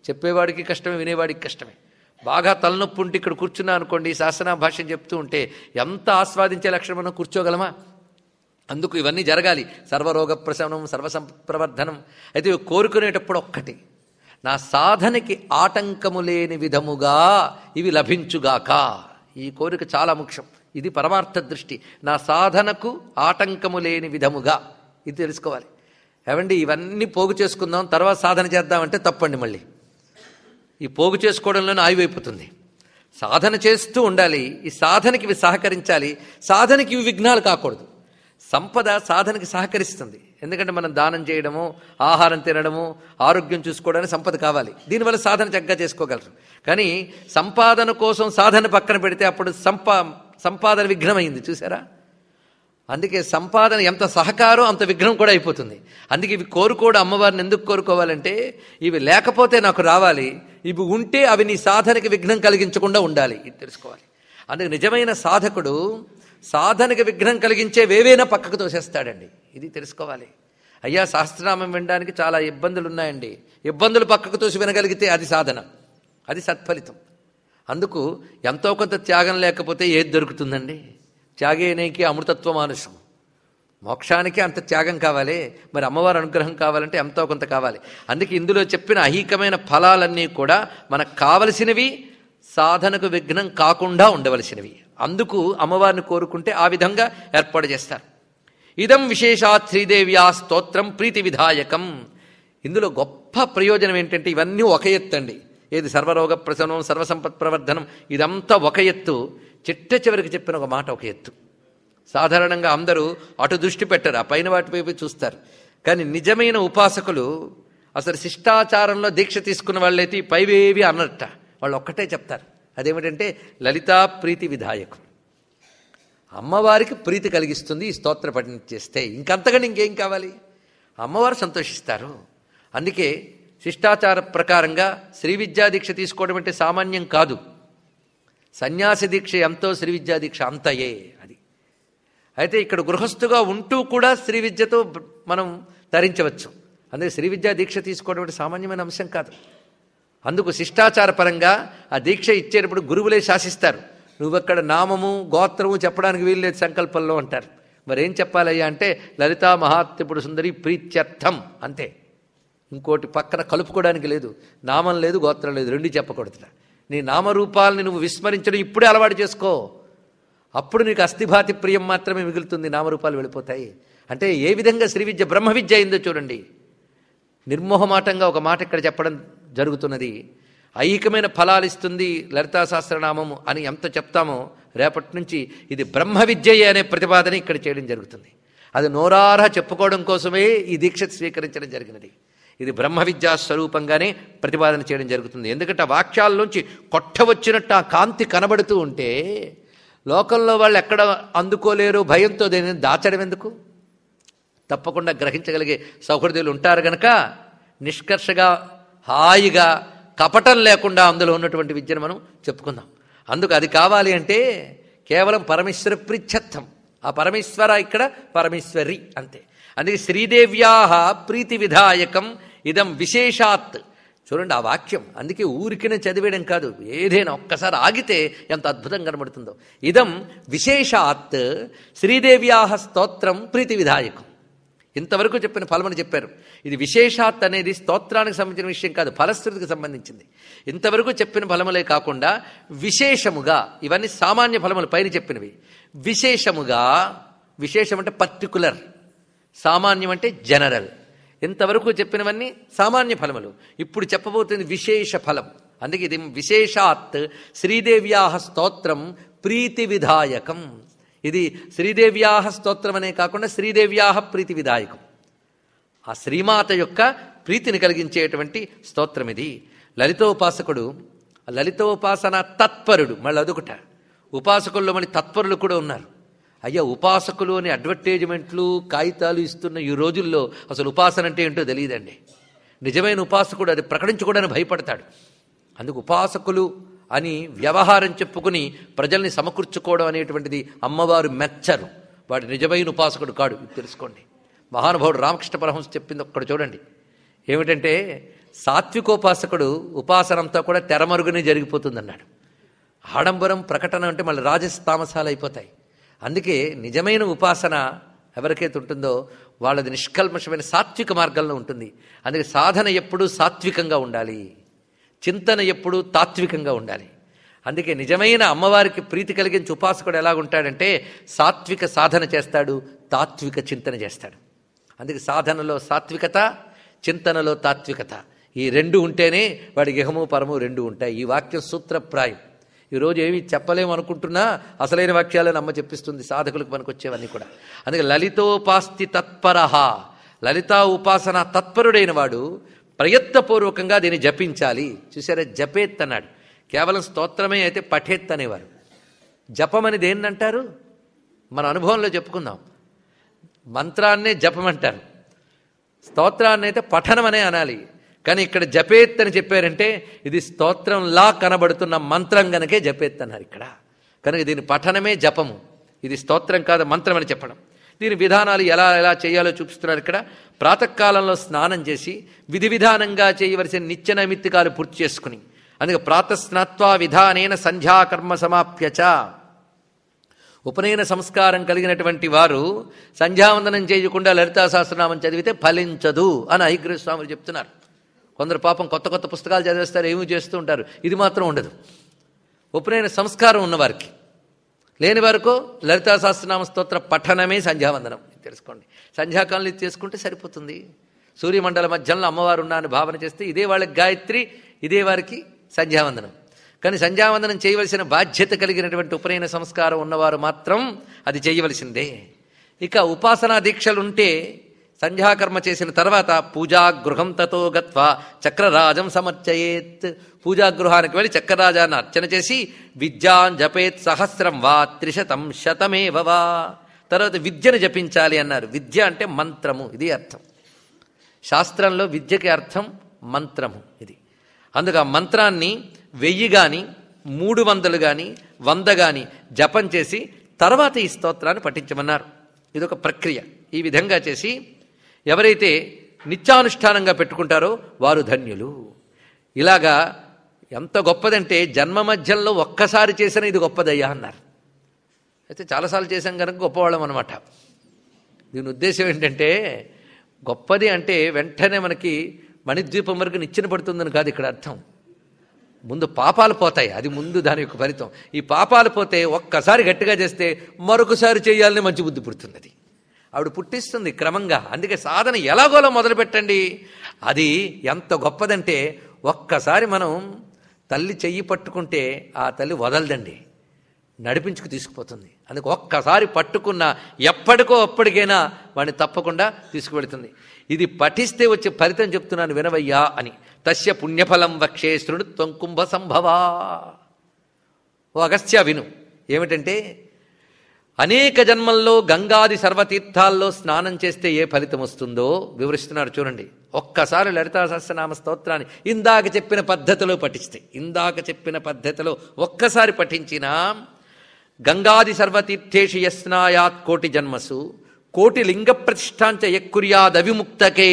Speaker 1: చెప్పేవాడికి కష్టమే, వినేవాడికి కష్టమే. బాగా తలనొప్పి ఉంటే ఇక్కడ కూర్చున్నా అనుకోండి, శాస్త్రనామ భాష్యం చెప్తూ ఉంటే ఎంత ఆస్వాదించే లక్షణం మనం కూర్చోగలమా? అందుకు ఇవన్నీ జరగాలి. సర్వరోగ ప్రశమనం, సర్వసంప్రవర్ధనం. అయితే కోరుకునేటప్పుడు ఒక్కటి, నా సాధనకి ఆటంకము లేని విధముగా ఇవి లభించుగాక. ఈ కోరిక చాలా ముఖ్యం. ఇది పరమార్థ దృష్టి. నా సాధనకు ఆటంకము లేని విధముగా, ఇది తెలుసుకోవాలి. ఏమండి ఇవన్నీ పోగు చేసుకుందాం తర్వాత సాధన చేద్దామంటే తప్పండి. మళ్ళీ ఈ పోగు చేసుకోవడంలోనే ఆయువైపోతుంది. సాధన చేస్తూ ఉండాలి. ఈ సాధనకి ఇవి సహకరించాలి. సాధనకి ఇవి విఘ్నాలు కాకూడదు. సంపద సాధనకి సహకరిస్తుంది. ఎందుకంటే మనం దానం చేయడము, ఆహారం తినడము, ఆరోగ్యం చూసుకోవడానికి సంపద కావాలి. దీనివల్ల సాధన చక్కగా చేసుకోగలరు. కానీ సంపాదన కోసం సాధన పక్కన పెడితే అప్పుడు సంపాదన విఘ్నం అయింది, చూసారా? అందుకే సంపాదన ఎంత సహకారం అంత విఘ్నం కూడా అయిపోతుంది. అందుకే ఇవి కోరుకోవడం, అమ్మవారిని ఎందుకు కోరుకోవాలంటే ఇవి లేకపోతే నాకు రావాలి, ఇవి ఉంటే అవి నీ సాధనకి విఘ్నం కలిగించకుండా ఉండాలి, ఇది తెలుసుకోవాలి. అందుకే నిజమైన సాధకుడు సాధనకి విఘ్నం కలిగించేవేవైనా పక్కకు తోసేస్తాడండి, ఇది తెలుసుకోవాలి. అయ్యా సహస్రనామం వినడానికి చాలా ఇబ్బందులు ఉన్నాయండి, ఇబ్బందులు పక్కకు తోసి వినగలిగితే అది సాధన, అది సత్ఫలితం. అందుకు ఎంతో కొంత త్యాగం లేకపోతే ఏది దొరుకుతుందండి? త్యాగేనేకి అమృతత్వ మానుషం, మోక్షానికి అంత త్యాగం కావాలి. మరి అమ్మవారి అనుగ్రహం కావాలంటే ఎంతో కొంత కావాలి. అందుకే ఇందులో చెప్పిన అహీకమైన ఫలాలన్నీ కూడా మనకు కావలసినవి, సాధనకు విఘ్నం కాకుండా ఉండవలసినవి. అందుకు అమ్మవారిని కోరుకుంటే ఆ విధంగా ఏర్పాటు చేస్తారు. ఇదం విశేషాత్ శ్రీదేవ్యా స్తోత్రం ప్రీతి విధాయకం. ఇందులో గొప్ప ప్రయోజనం ఏంటంటే ఇవన్నీ ఒక ఎత్తు అండి. ఏది సర్వరోగ ప్రసనం, సర్వసంపత్ ప్రవర్ధనం, ఇదంతా ఒక ఎత్తు. చిట్ట చివరికి చెప్పిన ఒక మాట ఒక ఎత్తు. సాధారణంగా అందరూ అటు దృష్టి పెట్టరు, ఆ పైన వాటిపై చూస్తారు. కానీ నిజమైన ఉపాసకులు అసలు శిష్టాచారంలో దీక్ష తీసుకున్న వాళ్ళైతే ఈ పైవేవి అన్నట్ట, వాళ్ళు ఒక్కటే చెప్తారు. అదేమిటంటే లలితా ప్రీతి విధాయకం, అమ్మవారికి ప్రీతి కలిగిస్తుంది ఈ స్తోత్ర పఠనం చేస్తే. ఇంకంతగా ఇంకేం కావాలి? అమ్మవారు సంతోషిస్తారు. అందుకే శిష్టాచార ప్రకారంగా శ్రీ విద్యా దీక్ష తీసుకోవడం అంటే సామాన్యం కాదు. సన్యాసి దీక్ష ఎంతో శ్రీ విద్యా దీక్ష అంతయే అది. అయితే ఇక్కడ గృహస్థుగా ఉంటూ కూడా శ్రీ విద్యతో మనం ధరించవచ్చు. అందుకే శ్రీ విద్యా దీక్ష తీసుకోవడం అంటే సామాన్యమైన అంశం కాదు. అందుకు శిష్టాచార పరంగా ఆ దీక్ష ఇచ్చేటప్పుడు గురువులే శాసిస్తారు. నువ్వెక్కడ నామము గోత్రము చెప్పడానికి వీల్లేదు సంకల్పంలో అంటారు. మరేం చెప్పాలయ్యా అంటే లలితా మహాత్రిపుర సుందరి ప్రీత్యర్థం అంతే, ఇంకోటి పక్కన కలుపుకోవడానికి లేదు. నామం లేదు, గోత్రం లేదు, రెండు చెప్పకూడదు. నీ నామరూపాలని నువ్వు విస్మరించడం ఇప్పుడే అలవాటు చేసుకో, అప్పుడు నీకు అస్థిభాతి ప్రియం మాత్రమే మిగులుతుంది, నామరూపాలు వెళ్ళిపోతాయి. అంటే ఏ విధంగా శ్రీ విద్య బ్రహ్మ విద్య అయిందో చూడండి. నిర్మోహమాటంగా ఒక మాట ఇక్కడ చెప్పడం జరుగుతున్నది. ఐహికమైన ఫలాలు ఇస్తుంది లలితా సహస్రనామము అని ఎంత చెప్తామో రేపటి నుంచి ఇది బ్రహ్మ విద్యయే అనే ప్రతిపాదన ఇక్కడ చేయడం జరుగుతుంది. అది నోరారా చెప్పుకోవడం కోసమే ఈ దీక్ష స్వీకరించడం జరిగినది. ఇది బ్రహ్మ విద్యా స్వరూపంగానే ప్రతిపాదన చేయడం జరుగుతుంది. ఎందుకంటే ఆ వాక్యాల్లోంచి కొట్టవచ్చినట్టు ఆ కాంతి కనబడుతూ ఉంటే లోకంలో వాళ్ళు ఎక్కడ అందుకోలేరు, భయంతో దేని దాచడం ఎందుకు? తప్పకుండా గ్రహించగలిగే సౌహృదయులు ఉంటారు గనక నిష్కర్షగా హాయిగా కపటం లేకుండా అందులో ఉన్నటువంటి విద్యను మనం చెప్పుకుందాం. అందుకు అది కావాలి అంటే కేవలం పరమేశ్వర ప్రీత్యర్థం. ఆ పరమేశ్వర ఇక్కడ పరమేశ్వరి అంతే. అందుకే శ్రీదేవ్యా ప్రీతి విధాయకం ఇదం విశేషాత్. చూడండి ఆ వాక్యం, అందుకే ఊరికినే చదివేయడం కాదు, ఏదైనా ఒక్కసారి ఆగితే ఎంత అద్భుతం కనబడుతుందో. ఇదం విశేషాత్ శ్రీదేవ్యా స్తోత్రం ప్రీతి విధాయకం. ఇంతవరకు చెప్పిన ఫలమని చెప్పారు. ఇది విశేషాత్ అనేది స్తోత్రానికి సంబంధించిన విషయం కాదు, ఫలశ్రుతికి సంబంధించింది. ఇంతవరకు చెప్పిన ఫలములే కాకుండా విశేషముగా, ఇవన్నీ సామాన్య ఫలములు పైన చెప్పినవి, విశేషముగా, విశేషం అంటే పర్టికులర్, సామాన్యం అంటే జనరల్. ఇంతవరకు చెప్పినవన్నీ సామాన్య ఫలములు, ఇప్పుడు చెప్పబోతుంది విశేష ఫలం. అందుకే ఇది విశేషాత్ శ్రీదేవ్యా స్తోత్రం ప్రీతి విధాయకం. ఇది శ్రీదేవ్యా స్తోత్రం అనే కాకుండా శ్రీదేవ్యా ప్రీతి విధాయకం, ఆ శ్రీమాత యొక్క ప్రీతిని కలిగించేటువంటి స్తోత్రం ఇది. లలితోపాసకుడు లలితోపాసన తత్పరుడు. మళ్ళీ అదొకట, ఉపాసకుల్లో మళ్ళీ తత్పరులు కూడా ఉన్నారు. అయ్యా ఉపాసకులు అని అడ్వర్టైజ్మెంట్లు కాగితాలు ఇస్తున్న ఈ రోజుల్లో అసలు ఉపాసన అంటే ఏంటో తెలియదండి. నిజమైన ఉపాసకుడు అది ప్రకటించుకోవడానికి భయపడతాడు. అందుకు ఉపాసకులు అని వ్యవహారం చెప్పుకుని ప్రజల్ని సమకూర్చుకోవడం అనేటువంటిది అమ్మవారు మెచ్చరు. వాడు నిజమైన ఉపాసకుడు కాడు, ఇది తెలుసుకోండి. మహానుభావుడు రామకృష్ణ పరమహంస చెప్పింది ఒక్కడు చూడండి. ఏమిటంటే సాత్వికోపాసకుడు ఉపాసనంతా కూడా తెరమరుగునే జరిగిపోతుందన్నాడు. ఆడంబరం ప్రకటన అంటే మళ్ళీ రాజస్తామసాలు అయిపోతాయి. అందుకే నిజమైన ఉపాసన ఎవరికైతే ఉంటుందో వాళ్ళది నిష్కల్మషమైన సాత్విక మార్గంలో ఉంటుంది. అందుకే సాధన ఎప్పుడూ సాత్వికంగా ఉండాలి, చింతన ఎప్పుడూ తాత్వికంగా ఉండాలి. అందుకే నిజమైన అమ్మవారికి ప్రీతి కలిగించి ఉపాసకుడు ఎలాగుంటాడంటే సాత్విక సాధన చేస్తాడు, తాత్విక చింతన చేస్తాడు. అందుకే సాధనలో సాత్వికత, చింతనలో తాత్వికత, ఈ రెండు ఉంటేనే వాడికి ఇహము పరము రెండు ఉంటాయి. ఈ వాక్యం సూత్రప్రాయం. ఈరోజు ఏమి చెప్పలేము అనుకుంటున్నా అసలైన వాక్యాలను అమ్మ చెప్పిస్తుంది, సాధకులకు పనికొచ్చేవన్నీ కూడా. అందుకే లలితోపాస్తి తత్పరః, లలితా ఉపాసన తత్పరుడైన వాడు ప్రయత్నపూర్వకంగా దీన్ని జపించాలి. చూసారా, జపేత్ అన్నాడు. కేవలం స్తోత్రమే అయితే పఠేత్ అనేవారు. జపం అని దేన్నంటారు? మన అనుభవంలో చెప్పుకుందాం. మంత్రాన్నే జపం అంటారు, స్తోత్రాన్ని అయితే పఠనం అనే అనాలి. కానీ ఇక్కడ జపేత్ అని చెప్పారంటే ఇది స్తోత్రంలా కనబడుతున్న మంత్రం గనకే జపేత్ అన్నారు ఇక్కడ. కనుక దీని పఠనమే జపము, ఇది స్తోత్రం కాదు మంత్రం అని చెప్పడం. దీని విధానాలు ఎలా ఎలా చేయాలో చూపిస్తున్నారు ఇక్కడ. ప్రాతకాలంలో స్నానం చేసి విధి విధానంగా చేయవలసిన నిత్య నైమిత్తికాలు పూర్తి చేసుకుని, అందుకే ప్రాతస్నాత్వా విధానేన సంధ్యాకర్మ సమాప్యచ, ఉపనయన సంస్కారం కలిగినటువంటి వారు సంధ్యావందనం చేయకుండా లలితా సహస్రనామం చదివితే ఫలించదు అని అయ్యగ్రీవ స్వాములు చెప్తున్నారు. కొందరు పాపం కొత్త కొత్త పుస్తకాలు చదివేస్తారు, ఏమీ చేస్తూ ఉంటారు. ఇది మాత్రం ఉండదు. ఉపనయన సంస్కారం ఉన్నవారికి, లేని వరకు లలితా సహస్రనామ స్తోత్ర పఠనమే సంధ్యావందనం తెలుసుకోండి. సంధ్యాకాలం ఇది చేసుకుంటే సరిపోతుంది. సూర్యమండల మధ్యంలో అమ్మవారు ఉన్నా అని భావన చేస్తే ఇదే వాళ్ళకి గాయత్రి, ఇదే వారికి సంధ్యావందనం. కానీ సంధ్యావందనం చేయవలసిన బాధ్యత కలిగినటువంటి ఉపనయన సంస్కారం ఉన్నవారు మాత్రం అది చేయవలసిందే. ఇక ఉపాసనా దీక్షలుంటే సంధ్యాకర్మ చేసిన తర్వాత పూజాగృహం తతో గత్వా చక్రరాజం సమర్చయేత్, పూజాగృహానికి వెళ్ళి చక్రరాజాన్ని అర్చన చేసి విద్యాన్ జపేత్ సహస్రం వా త్రిశతం శతమేవ వా, తర్వాత విద్యను జపించాలి అన్నారు. విద్య అంటే మంత్రము, ఇది అర్థం. శాస్త్రంలో విద్యకి అర్థం మంత్రము ఇది. అందుకు ఆ మంత్రాన్ని 1000 కానీ 300 కానీ 100 కానీ జపం చేసి తర్వాత ఈ స్తోత్రాన్ని పఠించమన్నారు. ఇదొక ప్రక్రియ. ఈ విధంగా చేసి ఎవరైతే నిత్యానుష్ఠానంగా పెట్టుకుంటారో వారు ధన్యులు. ఇలాగా ఎంత గొప్పదంటే జన్మ మధ్యంలో ఒక్కసారి చేసిన ఇది గొప్పదయ్యా అన్నారు. అయితే చాలాసార్లు చేశాం కనుక గొప్పవాళ్ళం అనమాట. దీని ఉద్దేశం ఏంటంటే గొప్పది అంటే వెంటనే మనకి మణిద్వీపం వరకు నిచ్చెన పడుతుందని కాదు ఇక్కడ అర్థం. ముందు పాపాలు పోతాయి, అది ముందు దాని యొక్క ఫలితం. ఈ పాపాలు పోతే ఒక్కసారి గట్టిగా చేస్తే మరొకసారి చేయాలని మంచి బుద్ధి పుడుతుంది. అది ఆవిడ పుట్టిస్తుంది క్రమంగా. అందుకే సాధన ఎలాగోలా మొదలు పెట్టండి. అది ఎంత గొప్పదంటే ఒక్కసారి మనం తల్లి చెయ్యి పట్టుకుంటే ఆ తల్లి వదలదండి, నడిపించుకు తీసుకుపోతుంది. అందుకే ఒక్కసారి పట్టుకున్న ఎప్పటికో అప్పటికైనా వాడిని తప్పకుండా తీసుకువెళుతుంది. ఇది పఠిస్తే వచ్చే ఫలితం చెప్తున్నాను వినవయ్యా అని. తస్య పుణ్యఫలం వక్షే శృణుత్వం కుంభ సంభవా. ఓ అగస్త్య విను, ఏమిటంటే అనేక జన్మల్లో గంగాది సర్వతీర్థాల్లో స్నానం చేస్తే ఏ ఫలితం వస్తుందో వివరిస్తున్నారు చూడండి. ఒక్కసారి లలితా సహస్రనామ స్తోత్రాన్ని ఇందాక చెప్పిన పద్ధతిలో పఠిస్తే, ఇందాక చెప్పిన పద్ధతిలో ఒక్కసారి పఠించినా గంగాది సర్వతీర్థేషు యస్నాయాత్ కోటి జన్మసు కోటి లింగ ప్రతిష్టాంచ యక్కుర్యాదవిముక్తకే,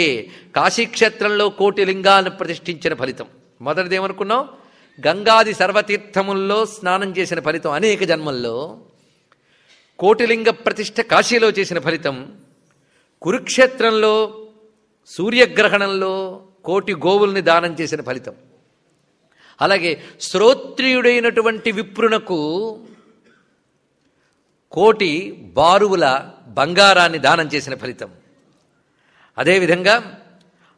Speaker 1: కాశీక్షేత్రంలో కోటి లింగాలను ప్రతిష్ఠించిన ఫలితం. మొదటిదేమనుకున్నాం? గంగాది సర్వతీర్థముల్లో స్నానం చేసిన ఫలితం అనేక జన్మల్లో, కోటిలింగ ప్రతిష్ఠ కాశీలో చేసిన ఫలితం, కురుక్షేత్రంలో సూర్యగ్రహణంలో కోటి గోవుల్ని దానం చేసిన ఫలితం, అలాగే శ్రోత్రియుడైనటువంటి విప్రునకు కోటి బారువుల బంగారాన్ని దానం చేసిన ఫలితం, అదేవిధంగా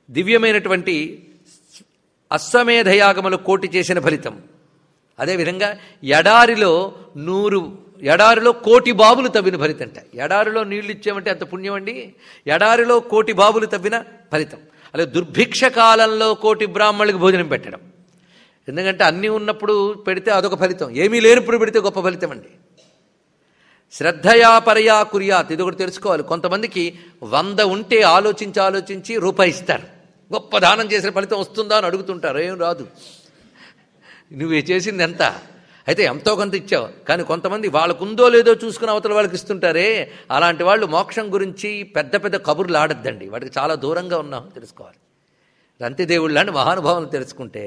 Speaker 1: దివ్యమైనటువంటి అశ్వమేధయాగములు కోటి చేసిన ఫలితం, అదేవిధంగా ఎడారిలో కోటి బావులు తవ్విన ఫలితంట. ఎడారిలో నీళ్లు ఇచ్చామంటే అంత పుణ్యం అండి. ఎడారిలో కోటి బావులు తవ్విన ఫలితం. అలాగే దుర్భిక్ష కాలంలో కోటి బ్రాహ్మణులకు భోజనం పెట్టడం. ఎందుకంటే అన్నీ ఉన్నప్పుడు పెడితే అదొక ఫలితం, ఏమీ లేనప్పుడు పెడితే గొప్ప ఫలితం అండి. శ్రద్ధయా పరయా కుర్యాత్, ఇది ఒకటి తెలుసుకోవాలి. కొంతమందికి 100 ఉంటే ఆలోచించి రూపాయి ఇస్తారు, గొప్ప దానం చేసిన ఫలితం వస్తుందా అని అడుగుతుంటారు. ఏం రాదు, నువ్వు చేసింది ఎంత, అయితే ఎంతో కొంత ఇచ్చావు. కానీ కొంతమంది వాళ్ళకుందో లేదో చూసుకుని అవతల వాళ్ళకి ఇస్తుంటారే, అలాంటి వాళ్ళు మోక్షం గురించి పెద్ద పెద్ద కబుర్లు ఆడద్దండి, వాటికి చాలా దూరంగా ఉన్నాం తెలుసుకోవాలి. రంతిదేవుళ్ళు లాంటి మహానుభావులు తెలుసుకుంటే,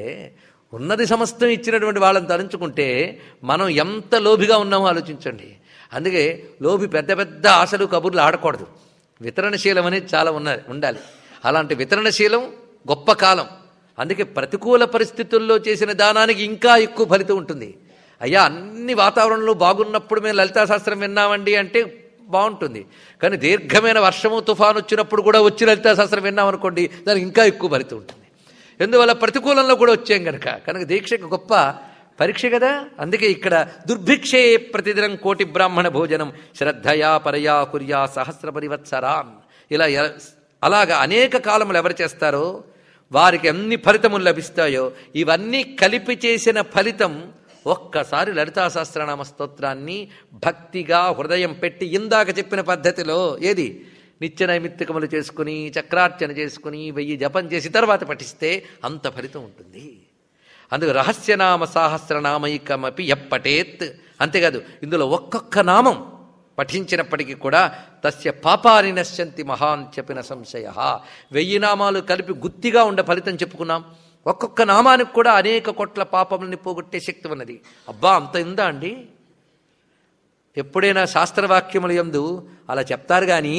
Speaker 1: ఉన్నది సమస్తం ఇచ్చినటువంటి వాళ్ళని తలంచుకుంటే మనం ఎంత లోభిగా ఉన్నామో ఆలోచించండి. అందుకే లోభి పెద్ద పెద్ద ఆశలు కబుర్లు ఆడకూడదు. వితరణశీలం అనేది చాలా ఉండాలి. అలాంటి వితరణశీలం గొప్ప కాలం. అందుకే ప్రతికూల పరిస్థితుల్లో చేసిన దానానికి ఇంకా ఎక్కువ ఫలితం ఉంటుంది. అయ్యా అన్ని వాతావరణంలో బాగున్నప్పుడు మేము లలితా శాస్త్రం విన్నామండి అంటే బాగుంటుంది. కానీ దీర్ఘమైన వర్షము తుఫాను వచ్చినప్పుడు కూడా వచ్చి లలితా శాస్త్రం విన్నామనుకోండి, దానికి ఇంకా ఎక్కువ ఫలితం ఉంటుంది. ఎందువల్ల ప్రతికూలంలో కూడా వచ్చాం కనుక దీక్షకు గొప్ప పరీక్ష కదా. అందుకే ఇక్కడ దుర్భిక్షే ప్రతిదినం కోటి బ్రాహ్మణ భోజనం శ్రద్ధయా పరయా కుర్యా సహస్ర పరివత్సరాన్. ఇలా అలాగా అనేక కాలములు ఎవరు చేస్తారో వారికి ఎన్ని ఫలితములు లభిస్తాయో ఇవన్నీ కలిపి చేసిన ఫలితం ఒక్కసారి లలితా సహస్రనామ స్తోత్రాన్ని భక్తిగా హృదయం పెట్టి ఇందాక చెప్పిన పద్ధతిలో ఏది నిత్య నైమిత్తికములు చేసుకుని చక్రార్చన చేసుకుని 1000 జపం చేసి తర్వాత పఠిస్తే అంత ఫలితం ఉంటుంది. అందుకు రహస్యనామ సహస్రనామైకమపి ఎప్పటేత్. అంతేకాదు ఇందులో ఒక్కొక్క నామం పఠించినప్పటికీ కూడా తస్య పాపాని నశ్యంతి మహాన్ చెప్పిన సంశయ. 1000 నామాలు కలిపి గుత్తిగా ఉండే ఫలితం చెప్పుకున్నాం. ఒక్కొక్క నామానికి కూడా అనేక కోట్ల పాపములని పోగొట్టే శక్తి ఉన్నది. అబ్బా అంత ఉందా అండి? ఎప్పుడైనా శాస్త్రవాక్యముల యందు అలా చెప్తారు కానీ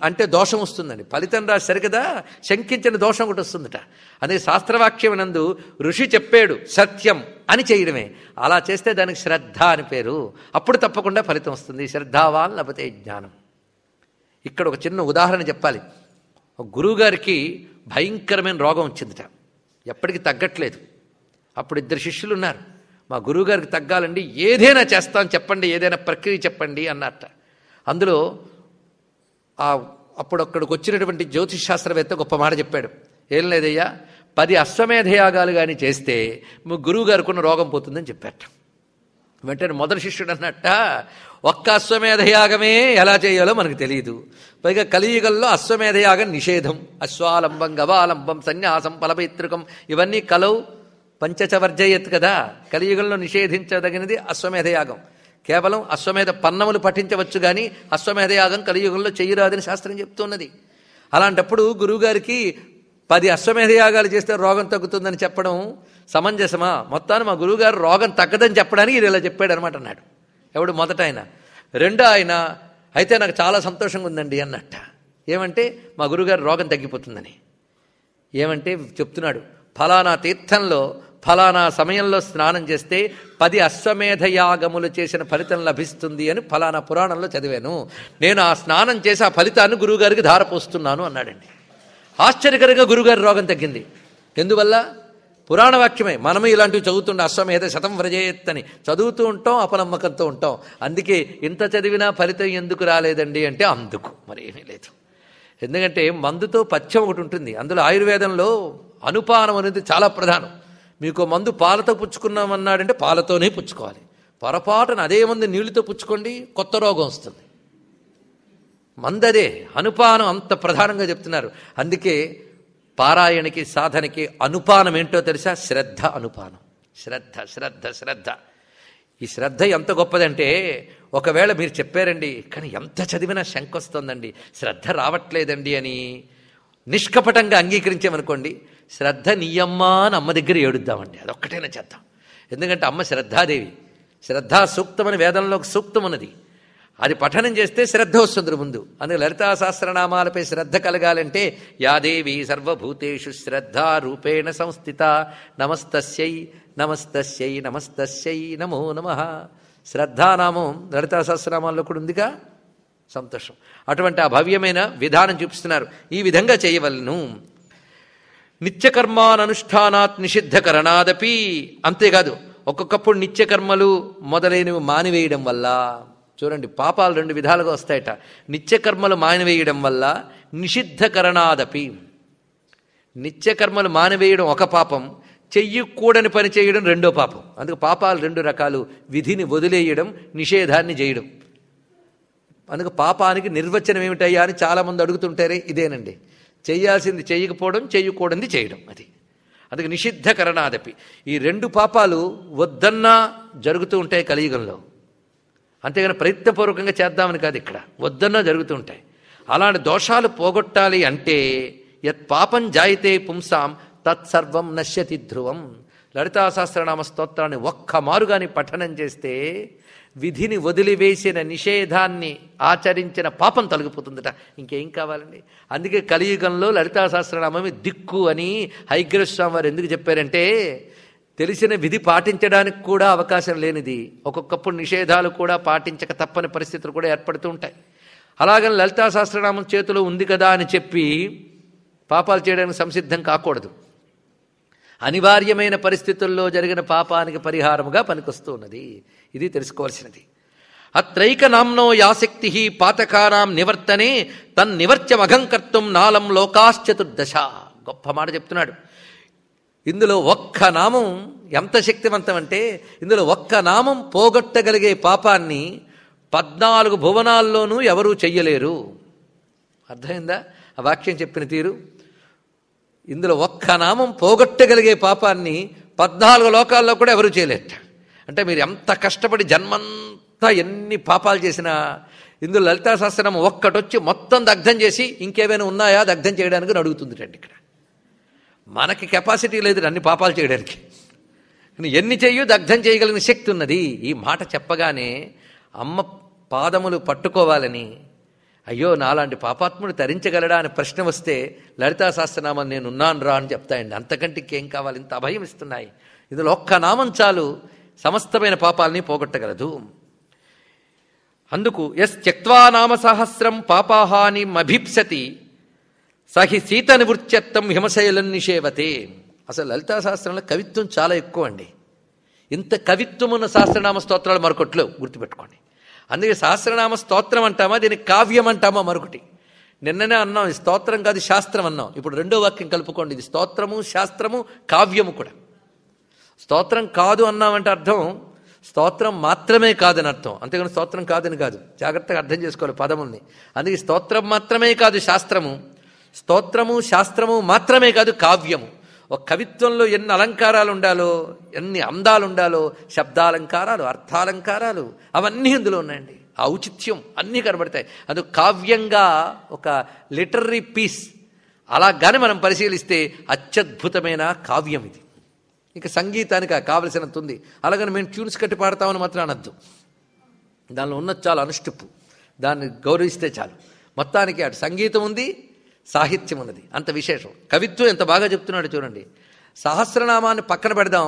Speaker 1: అంటే దోషం వస్తుందండి. ఫలితం రాసి సరికదా శంకించిన దోషం ఒకటి వస్తుందట. అదే శాస్త్రవాక్యమునందు ఋషి చెప్పాడు సత్యం అని చేయడమే. అలా చేస్తే దానికి శ్రద్ధ అని పేరు. అప్పుడు తప్పకుండా ఫలితం వస్తుంది. శ్రద్ధావాన్ లభతే జ్ఞానం. ఇక్కడ ఒక చిన్న ఉదాహరణ చెప్పాలి. ఒక గురువుగారికి భయంకరమైన రోగం వచ్చిందట, ఎప్పటికీ తగ్గట్లేదు. అప్పుడు 2 శిష్యులు ఉన్నారు. మా గురువుగారికి తగ్గాలండి ఏదైనా చేస్తాను చెప్పండి, ఏదైనా ప్రక్రియ చెప్పండి అన్నట్ట. అందులో అప్పుడు అక్కడికి వచ్చినటువంటి జ్యోతిష్ శాస్త్రవేత్త గొప్ప మాట చెప్పాడు. ఏం లేదయ్యా, 10 అశ్వమేధయాగాలు కానీ చేస్తే మీ గురువుగారికి ఉన్న రోగం పోతుందని చెప్పారట. వెంటనే మొదటి శిష్యుడు అన్నట్ట, ఒక్క అశ్వమేధయాగమే ఎలా చేయాలో మనకు తెలియదు, పైగా కలియుగంలో అశ్వమేధయాగం నిషేధం. అశ్వాలంబం గవాలంబం సన్యాసం ఫలపైతృకం ఇవన్నీ కలవు పంచచవర్జయత్ కదా. కలియుగంలో నిషేధించదగినది అశ్వమేధయాగం. కేవలం అశ్వమేధ పన్నములు పఠించవచ్చు కానీ అశ్వమేధయాగం కలియుగంలో చెయ్యరాదని శాస్త్రం చెప్తున్నది. అలాంటప్పుడు గురువుగారికి 10 అశ్వమేధయాగాలు చేస్తే రోగం తగ్గుతుందని చెప్పడం సమంజసమా? మొత్తాన్ని మా గురువుగారు రోగం తగ్గదని చెప్పడానికి ఇది ఇలా చెప్పాడు అనమాట అన్నాడు. ఎవడు? మొదట ఆయన. రెండో ఆయన అయితే నాకు చాలా సంతోషంగా ఉందండి అన్నట్ట. ఏమంటే మా గురువుగారు రోగం తగ్గిపోతుందని. ఏమంటే చెప్తున్నాడు, ఫలానా తీర్థంలో ఫలానా సమయంలో స్నానం చేస్తే 10 అశ్వమేధయాగములు చేసిన ఫలితం లభిస్తుంది అని ఫలానా పురాణంలో చదివాను. నేను ఆ స్నానం చేసి ఆ ఫలితాన్ని గురువుగారికి ధారపోస్తున్నాను అన్నాడండి. ఆశ్చర్యకరంగా గురువుగారి రోగం తగ్గింది. ఎందువల్ల? పురాణ వాక్యమే. మనము ఇలాంటివి చదువుతుండే అశ్వమేధ శతం వ్రజేత్తని చదువుతూ ఉంటాం, అపనమ్మకంతో ఉంటాం. అందుకే ఇంత చదివినా ఫలితం ఎందుకు రాలేదండి అంటే అందుకు మరేమీ లేదు. ఎందుకంటే మందుతో పథ్యం ఒకటి ఉంటుంది. అందులో ఆయుర్వేదంలో అనుపానం అనేది చాలా ప్రధానం. మీకు మందు పాలతో పుచ్చుకున్నామన్నాడంటే పాలతోనే పుచ్చుకోవాలి. పొరపాటున అదే మందు నీళ్లతో పుచ్చుకోండి, కొత్త రోగం వస్తుంది. మందదే అనుపానం అంత ప్రధానంగా చెప్తున్నారు. అందుకే పారాయణకి సాధనకి అనుపానం ఏంటో తెలుసా? శ్రద్ధ అనుపానం. శ్రద్ధ శ్రద్ధ శ్రద్ధ. ఈ శ్రద్ధ ఎంత గొప్పదంటే ఒకవేళ మీరు చెప్పారండి కానీ ఎంత చదివినా శంక వస్తుందండి, శ్రద్ధ రావట్లేదండి అని నిష్కపటంగా అంగీకరించామనుకోండి, శ్రద్ధ నీయమ్మా అని అమ్మ దగ్గర ఏడుద్దామండి. అదొక్కటైనా చేద్దాం. ఎందుకంటే అమ్మ శ్రద్ధాదేవి. శ్రద్ధా సూక్తం అని వేదంలో ఒక సూక్తం ఉన్నది. అది పఠనం చేస్తే శ్రద్ధ వస్తుంది ముందు. అందుకే లలితా సహస్రనామాలపై శ్రద్ధ కలగాలంటే యాదేవి సర్వభూతేషు శ్రద్ధా రూపేణ సంస్థిత నమస్తస్యై నమస్తస్యై నమస్తస్యై నమో నమః. శ్రద్ధానామం లలితా సహస్రనామాల్లో కూడా ఉందిగా. సంతోషం. అటువంటి ఆ భవ్యమైన విధానం చూపిస్తున్నారు. ఈ విధంగా చేయవలను. నిత్యకర్మానుష్ఠానాత్ నిషిద్ధకరణాదపి. అంతేకాదు ఒక్కొక్కప్పుడు నిత్యకర్మలు మొదలైనవి మానివేయడం వల్ల, చూడండి పాపాలు 2 విధాలుగా వస్తాయట. నిత్యకర్మలు మానివేయడం వల్ల, నిషిద్ధకరణాదపి. నిత్యకర్మలు మానివేయడం ఒక పాపం, చెయ్యకూడని పని చేయడం రెండో పాపం. అందుకు పాపాలు 2 రకాలు: విధిని వదిలేయడం, నిషేధాన్ని చేయడం. అందుకు పాపానికి నిర్వచనం ఏమిటయ్యా అని చాలామంది అడుగుతుంటారే, ఇదేనండి. చేయాల్సింది చేయకపోవడం, చేయకూడనిది చేయడం. అది అందుకు నిషిద్ధకరణాదపి. ఈ 2 పాపాలు వద్దన్నా జరుగుతూ ఉంటాయి కలియుగంలో. అంతేగాని ప్రయత్నపూర్వకంగా చేద్దామని కాదు, ఇక్కడ వద్దన్నా జరుగుతూ ఉంటాయి. అలాంటి దోషాలు పోగొట్టాలి అంటే యత్ పాపం జాయితే పుంసాం తత్సర్వం నశ్యతి ధ్రువం. లలితా సహస్రనామ స్తోత్రాన్ని ఒక్క మారుగాని పఠనం చేస్తే విధిని వదిలివేసిన, నిషేధాన్ని ఆచరించిన పాపం తొలగిపోతుందట. ఇంకేం కావాలండి? అందుకే కలియుగంలో లలితా సహస్రనామమే దిక్కు అని హయగ్రీవస్వామి వారు ఎందుకు చెప్పారంటే, తెలిసిన విధి పాటించడానికి కూడా అవకాశం లేనిది, ఒక్కొక్కప్పుడు నిషేధాలు కూడా పాటించక తప్పని పరిస్థితులు కూడా ఏర్పడుతూ ఉంటాయి. అలాగని లలితా సహస్రనామం చేతిలో ఉంది కదా అని చెప్పి పాపాలు చేయడానికి సంసిద్ధం కాకూడదు. అనివార్యమైన పరిస్థితుల్లో జరిగిన పాపానికి పరిహారముగా పనికొస్తూ ఉన్నది. ఇది తెలుసుకోవాల్సినది. అత్రైక నామ్నో యాశక్తి పాతకానాం నివర్తనే తన్నివర్త్యమఘంకర్తుం నాలం లోకాశ్చతుర్దశ. గొప్ప మాట చెప్తున్నాడు. ఇందులో ఒక్క నామం ఎంత శక్తివంతం అంటే, ఇందులో ఒక్క నామం పోగొట్టగలిగే పాపాన్ని 14 భువనాల్లోనూ ఎవరూ చెయ్యలేరు. అర్థమైందా ఆ వాక్యం చెప్పిన తీరు? ఇందులో ఒక్క నామం పోగొట్టగలిగే పాపాన్ని 14 లోకాల్లో కూడా ఎవరూ చేయలేట. అంటే మీరు ఎంత కష్టపడి జన్మంతా ఎన్ని పాపాలు చేసినా ఇందులో లలితా సహస్రనామం ఒక్కటొచ్చి మొత్తం దగ్ధం చేసి ఇంకేమైనా ఉన్నాయా దగ్ధం చేయడానికి అడుగుతుంది. ఇక్కడ మనకి కెపాసిటీ లేదు అన్ని పాపాలు చేయడానికి. ఎన్ని చెయ్యు దగ్ధం చేయగలిగిన శక్తి ఉన్నది. ఈ మాట చెప్పగానే అమ్మ పాదములు పట్టుకోవాలని, అయ్యో నాలాంటి పాపాత్ముడు తరించగలడా అని ప్రశ్న వస్తే లలితా సహస్రనామం నేనున్నాను రా అని చెప్తాయండి. అంతకంటే ఇంకేం కావాలి? ఇంత అభయం ఇస్తున్నాయి. ఇందులో ఒక్క నామం చాలు సమస్తమైన పాపాలని పోగొట్టగలదు. అందుకు యస్ త్యక్త్వా నామ సహస్రం పాపాహాని మభీప్సతి సహి సీత నివృత్యత్తం హిమశైలం నిషేవతే. అసలు లలితా సహస్రంలో కవిత్వం చాలా ఎక్కువ అండి. ఇంత కవిత్వం ఉన్న సహస్రనామ స్తోత్రాలు మరొకట్లో గుర్తుపెట్టుకోండి. అందుకే సహస్రనామ స్తోత్రం అంటామా, దీనికి కావ్యం అంటామా మరొకటి. నిన్ననే అన్నాం ఇది స్తోత్రం కాదు శాస్త్రం అన్నాం. ఇప్పుడు రెండో వాక్యం కలుపుకోండి, ఇది స్తోత్రము శాస్త్రము కావ్యము కూడా. స్తోత్రం కాదు అన్నామంటే అర్థం స్తోత్రం మాత్రమే కాదని అర్థం, అంతేగాని స్తోత్రం కాదని కాదు. జాగ్రత్తగా అర్థం చేసుకోవాలి పదముల్ని. అందుకే స్తోత్రం మాత్రమే కాదు శాస్త్రము, స్తోత్రము శాస్త్రము మాత్రమే కాదు కావ్యము. ఒక కవిత్వంలో ఎన్ని అలంకారాలు ఉండాలో, ఎన్ని అందాలు ఉండాలో, శబ్దాలంకారాలు అర్థాలంకారాలు అవన్నీ ఇందులో ఉన్నాయండి. ఆ ఔచిత్యం అన్నీ కనబడతాయి. అది కావ్యంగా ఒక లిటరరీ పీస్ అలాగానే మనం పరిశీలిస్తే అత్యద్భుతమైన కావ్యం ఇది. ఇక సంగీతానికి కావలసినంత ఉంది. అలాగని మేము ట్యూన్స్ కట్టి పాడతామని మాత్రం అనద్దు. దానిలో ఉన్నది చాలా అనుష్టుప్పు, దాన్ని గౌరవిస్తే చాలు. మొత్తానికి అటు సంగీతం ఉంది, సాహిత్యం ఉన్నది, అంత విశేషం. కవిత్వం ఎంత బాగా చెప్తున్నాడు చూడండి. సహస్రనామాన్ని పక్కన పెడదాం,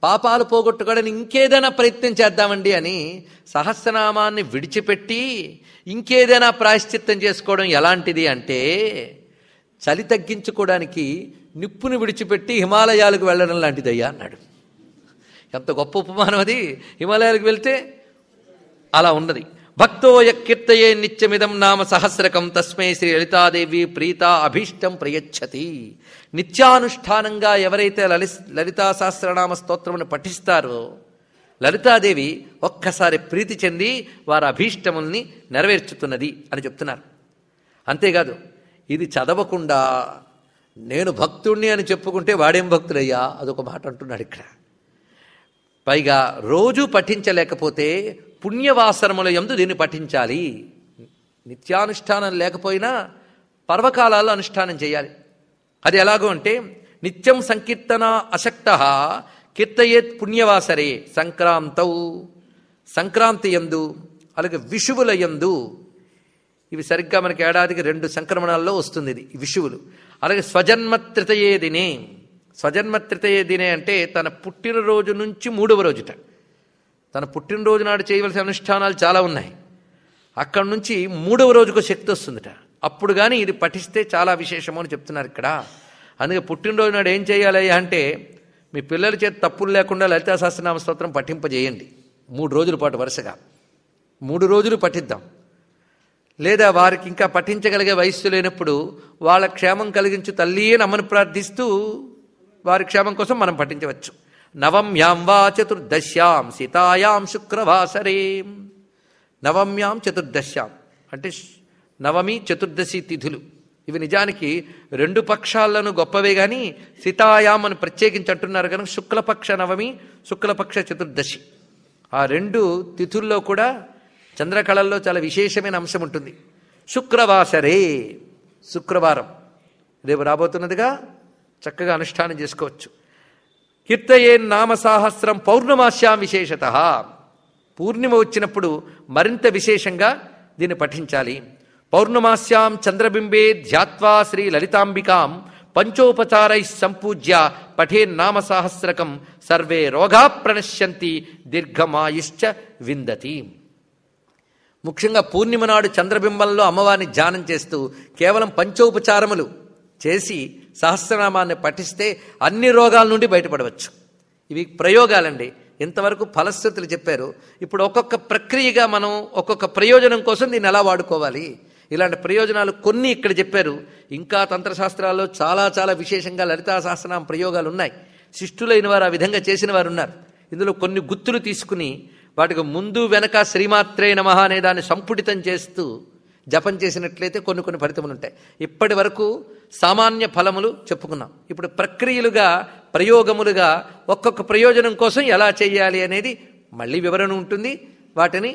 Speaker 1: పాపాలు పోగొట్టుకోవడానికి ఇంకేదైనా ప్రయత్నం చేద్దామండి అని సహస్రనామాన్ని విడిచిపెట్టి ఇంకేదైనా ప్రాయశ్చిత్తం చేసుకోవడం ఎలాంటిది అంటే, చలి తగ్గించుకోవడానికి నిప్పును విడిచిపెట్టి హిమాలయాలకు వెళ్ళడం లాంటిదయ్యా అన్నాడు. ఎంత గొప్ప ఉపమానం అది. హిమాలయాలకు వెళ్తే అలా ఉన్నది. భక్తో యకీర్తయే నిత్యమిదం నామ సహస్రకం తస్మై శ్రీ లలితాదేవి ప్రీత అభీష్టం ప్రయచ్చతి. నిత్యానుష్ఠానంగా ఎవరైతే లలితా సహస్రనామ స్తోత్రమును పఠిస్తారో లలితాదేవి ఒక్కసారి ప్రీతి చెంది వారి అభీష్టముల్ని నెరవేర్చుతున్నది అని చెప్తున్నారు. అంతేకాదు, ఇది చదవకుండా నేను భక్తుణ్ణి అని చెప్పుకుంటే వాడేం భక్తుడయ్యా, అదొక మాట అంటున్నాడు ఇక్కడ. పైగా రోజు పఠించలేకపోతే పుణ్యవాసనముల యందు దీన్ని పఠించాలి. నిత్యానుష్ఠానం లేకపోయినా పర్వకాలాల్లో అనుష్ఠానం చేయాలి. అది ఎలాగో అంటే, నిత్యం సంకీర్తన అశక్తః కీర్తయేత్ పుణ్యవాసరే సంక్రాంతౌ, సంక్రాంతి యందు అలాగే విషువుల యందు. ఇవి సరిగ్గా మనకి ఏడాదికి 2 సంక్రమణాల్లో వస్తుంది ఇది విషువులు. అలాగే స్వజన్మత్రితయే దినే. స్వజన్మత్రితయే దినే అంటే తన పుట్టినరోజు నుంచి 3వ రోజుట. తన పుట్టినరోజు నాడు చేయవలసిన అనుష్ఠానాలు చాలా ఉన్నాయి. అక్కడి నుంచి 3వ రోజుకు శక్తి వస్తుందిట. అప్పుడు కానీ ఇది పఠిస్తే చాలా విశేషము అని చెప్తున్నారు ఇక్కడ. అందుకే పుట్టినరోజు నాడు ఏం చేయాలి అంటే, మీ పిల్లల చేతి తప్పులు లేకుండా లలితా సహస్రనామ స్తోత్రం పఠింపజేయండి 3 రోజుల పాటు వరుసగా. 3 రోజులు పఠిద్దాం. లేదా వారికి ఇంకా పఠించగలిగే వయస్సు లేనప్పుడు వాళ్ళ క్షేమం కలిగించు తల్లి అని అమ్మను ప్రార్థిస్తూ వారి క్షేమం కోసం మనం పఠించవచ్చు. నవమ్యాం వా చతుర్దశ్యాం సీతాయాం శుక్రవాసరే. నవమ్యాం చతుర్దశ్యాం అంటే నవమి చతుర్దశి తిథులు. ఇవి నిజానికి 2 పక్షాలను గొప్పవే కానీ సీతాయాం అని ప్రత్యేకించి అంటున్నారు కనుక శుక్లపక్ష నవమి శుక్లపక్ష చతుర్దశి ఆ 2 తిథుల్లో కూడా చంద్రకళల్లో చాలా విశేషమైన అంశం ఉంటుంది. శుక్రవాసరే, శుక్రవారం రేపు రాబోతున్నదిగా, చక్కగా అనుష్ఠానం చేసుకోవచ్చు. కీర్తయే నామ సహస్రం పౌర్ణమాస్యాం విశేషత. పూర్ణిమ వచ్చినప్పుడు మరింత విశేషంగా దీన్ని పఠించాలి. పౌర్ణమాస్యాం చంద్రబింబే ధ్యాత్వా శ్రీ లలితాంబికాం పంచోపచారై సంపూజ్య పఠేన్నామ సహస్రకం సర్వే రోగా ప్రణశ్యంతి దీర్ఘమాయుశ్చ విందతి. ముఖ్యంగా పూర్ణిమ నాడు చంద్రబింబంలో అమ్మవారిని ధ్యానం చేస్తూ కేవలం పంచోపచారములు చేసి సహస్రనామాన్ని పఠిస్తే అన్ని రోగాల నుండి బయటపడవచ్చు. ఇవి ప్రయోగాలండి. ఇంతవరకు ఫలశ్రుతులు చెప్పారు. ఇప్పుడు ఒక్కొక్క ప్రక్రియగా మనం ఒక్కొక్క ప్రయోజనం కోసం దీన్ని ఎలా వాడుకోవాలి, ఇలాంటి ప్రయోజనాలు కొన్ని ఇక్కడ చెప్పారు. ఇంకా తంత్రశాస్త్రాల్లో చాలా చాలా విశేషంగా లలితా సహస్రనామ ప్రయోగాలు ఉన్నాయి. శిష్టులైన వారు ఆ విధంగా చేసిన వారు ఉన్నారు. ఇందులో కొన్ని గుర్తులు తీసుకుని వాటికి ముందు వెనక శ్రీమాత్రే నమః అనే దాన్ని సంపుటితం చేస్తూ జపం చేసినట్లయితే కొన్ని కొన్ని ఫలితములు ఉంటాయి. ఇప్పటి వరకు సామాన్య ఫలములు చెప్పుకున్నాం. ఇప్పుడు ప్రక్రియలుగా ప్రయోగములుగా ఒక్కొక్క ప్రయోజనం కోసం ఎలా చేయాలి అనేది మళ్ళీ వివరణ ఉంటుంది. వాటిని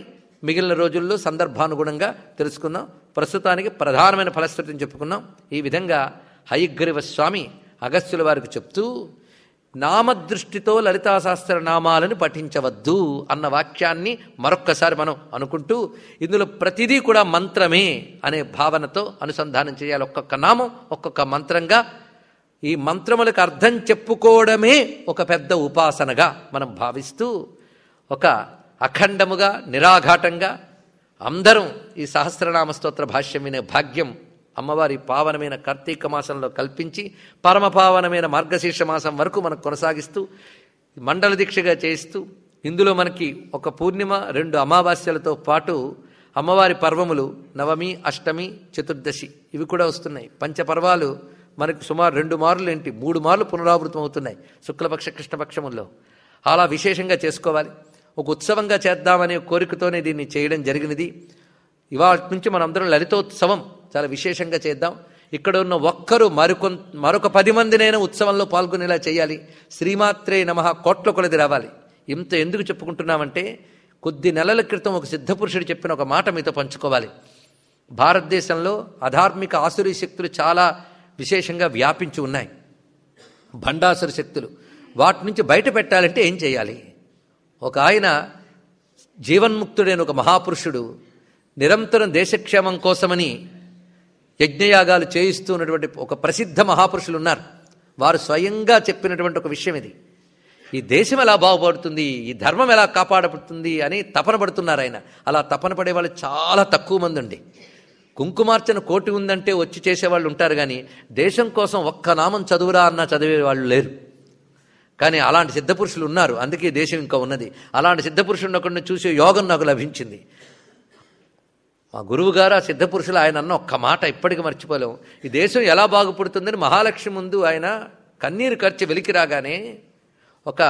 Speaker 1: మిగిలిన రోజుల్లో సందర్భానుగుణంగా తెలుసుకుందాం. ప్రస్తుతానికి ప్రధానమైన ఫలశ్రుతిని చెప్పుకున్నాం. ఈ విధంగా హయగ్రీవ స్వామి అగస్త్యుల వారికి చెప్తూ నామదృష్టితో లలితా సహస్ర నామాలను పఠించవద్దు అన్న వాక్యాన్ని మరొక్కసారి మనం అనుకుంటూ ఇందులో ప్రతిదీ కూడా మంత్రమే అనే భావనతో అనుసంధానం చేయాలి. ఒక్కొక్క నామం ఒక్కొక్క మంత్రంగా ఈ మంత్రములకు అర్థం చెప్పుకోవడమే ఒక పెద్ద ఉపాసనగా మనం భావిస్తూ ఒక అఖండముగా నిరాఘాటంగా అందరం ఈ సహస్రనామ స్తోత్ర భాష్యం వినే భాగ్యం అమ్మవారి పావనమైన కార్తీక మాసంలో కల్పించి పరమపావనమైన మార్గశీర్ష మాసం వరకు మనం కొనసాగిస్తూ మండల దీక్షగా చేయిస్తూ ఇందులో మనకి ఒక పూర్ణిమ 2 అమావాస్యలతో పాటు అమ్మవారి పర్వములు నవమి అష్టమి చతుర్దశి ఇవి కూడా వస్తున్నాయి. పంచపర్వాలు మనకి సుమారు 2 మార్లు 3 మార్లు పునరావృతం అవుతున్నాయి శుక్లపక్ష కృష్ణపక్షముల్లో. అలా విశేషంగా చేసుకోవాలి. ఒక ఉత్సవంగా చేద్దామనే కోరికతోనే దీన్ని చేయడం జరిగినది. ఇవాళ నుంచి మనందరం లలితోత్సవం చాలా విశేషంగా చేద్దాం. ఇక్కడ ఉన్న ఒక్కరు మరొక 10 మందినైనా ఉత్సవంలో పాల్గొనేలా చేయాలి. శ్రీమాత్రే నమః కోట్ల కొలది రావాలి. ఇంత ఎందుకు చెప్పుకుంటున్నామంటే కొద్ది నెలల క్రితం ఒక సిద్ధపురుషుడు చెప్పిన ఒక మాట మీతో పంచుకోవాలి. భారతదేశంలో అధార్మిక ఆసురీ శక్తులు చాలా విశేషంగా వ్యాపించి ఉన్నాయి. భండాసుర శక్తులు. వాటి నుంచి బయట పెట్టాలంటే ఏం చేయాలి? ఒక ఆయన జీవన్ముక్తుడైన ఒక మహాపురుషుడు నిరంతరం దేశక్షేమం కోసమని యజ్ఞయాగాలు చేయిస్తూ ఉన్నటువంటి ఒక ప్రసిద్ధ మహాపురుషులు ఉన్నారు. వారు స్వయంగా చెప్పినటువంటి ఒక విషయం ఇది. ఈ దేశం ఎలా బాగుపడుతుంది, ఈ ధర్మం ఎలా కాపాడబడుతుంది అని తపన పడుతున్నారు ఆయన. అలా తపన పడే వాళ్ళు చాలా తక్కువ మంది ఉండి కుంకుమార్చన కోటి ఉందంటే వచ్చి చేసేవాళ్ళు ఉంటారు. కానీ దేశం కోసం ఒక్క నామం చదువురా అన్నా చదివే వాళ్ళు లేరు. కానీ అలాంటి సిద్ధపురుషులు ఉన్నారు. అందుకే దేశం ఇంకా ఉన్నది. అలాంటి సిద్ధపురుషుడు ఒకరిని చూసే యోగం నాకు లభించింది. మా గురువు గారు ఆ సిద్ధపురుషులు ఆయన అన్న ఒక్క మాట ఇప్పటికీ మర్చిపోలేము. ఈ దేశం ఎలా బాగుపడుతుందని మహాలక్ష్మి ముందు ఆయన కన్నీరు ఖర్చు వెలికి రాగానే ఒక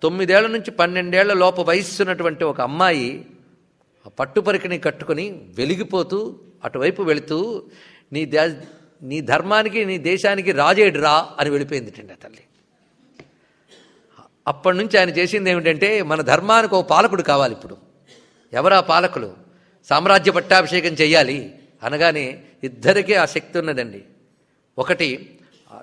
Speaker 1: 9 ఏళ్ల నుంచి 12 ఏళ్ల లోపు వయస్సున్నటువంటి ఒక అమ్మాయి పట్టుపరికిని కట్టుకుని వెలిగిపోతూ అటువైపు వెళుతూ నీ ధర్మానికి నీ దేశానికి రాజేడు రా అని వెళ్ళిపోయిందిటండి ఆ తల్లి. అప్పటి నుంచి ఆయన చేసింది ఏమిటంటే మన ధర్మానికి ఒక పాలకుడు కావాలి. ఇప్పుడు ఎవరా పాలకులు? సామ్రాజ్య పట్టాభిషేకం చెయ్యాలి అనగానే ఇద్దరికీ ఆ శక్తి ఉన్నదండి. ఒకటి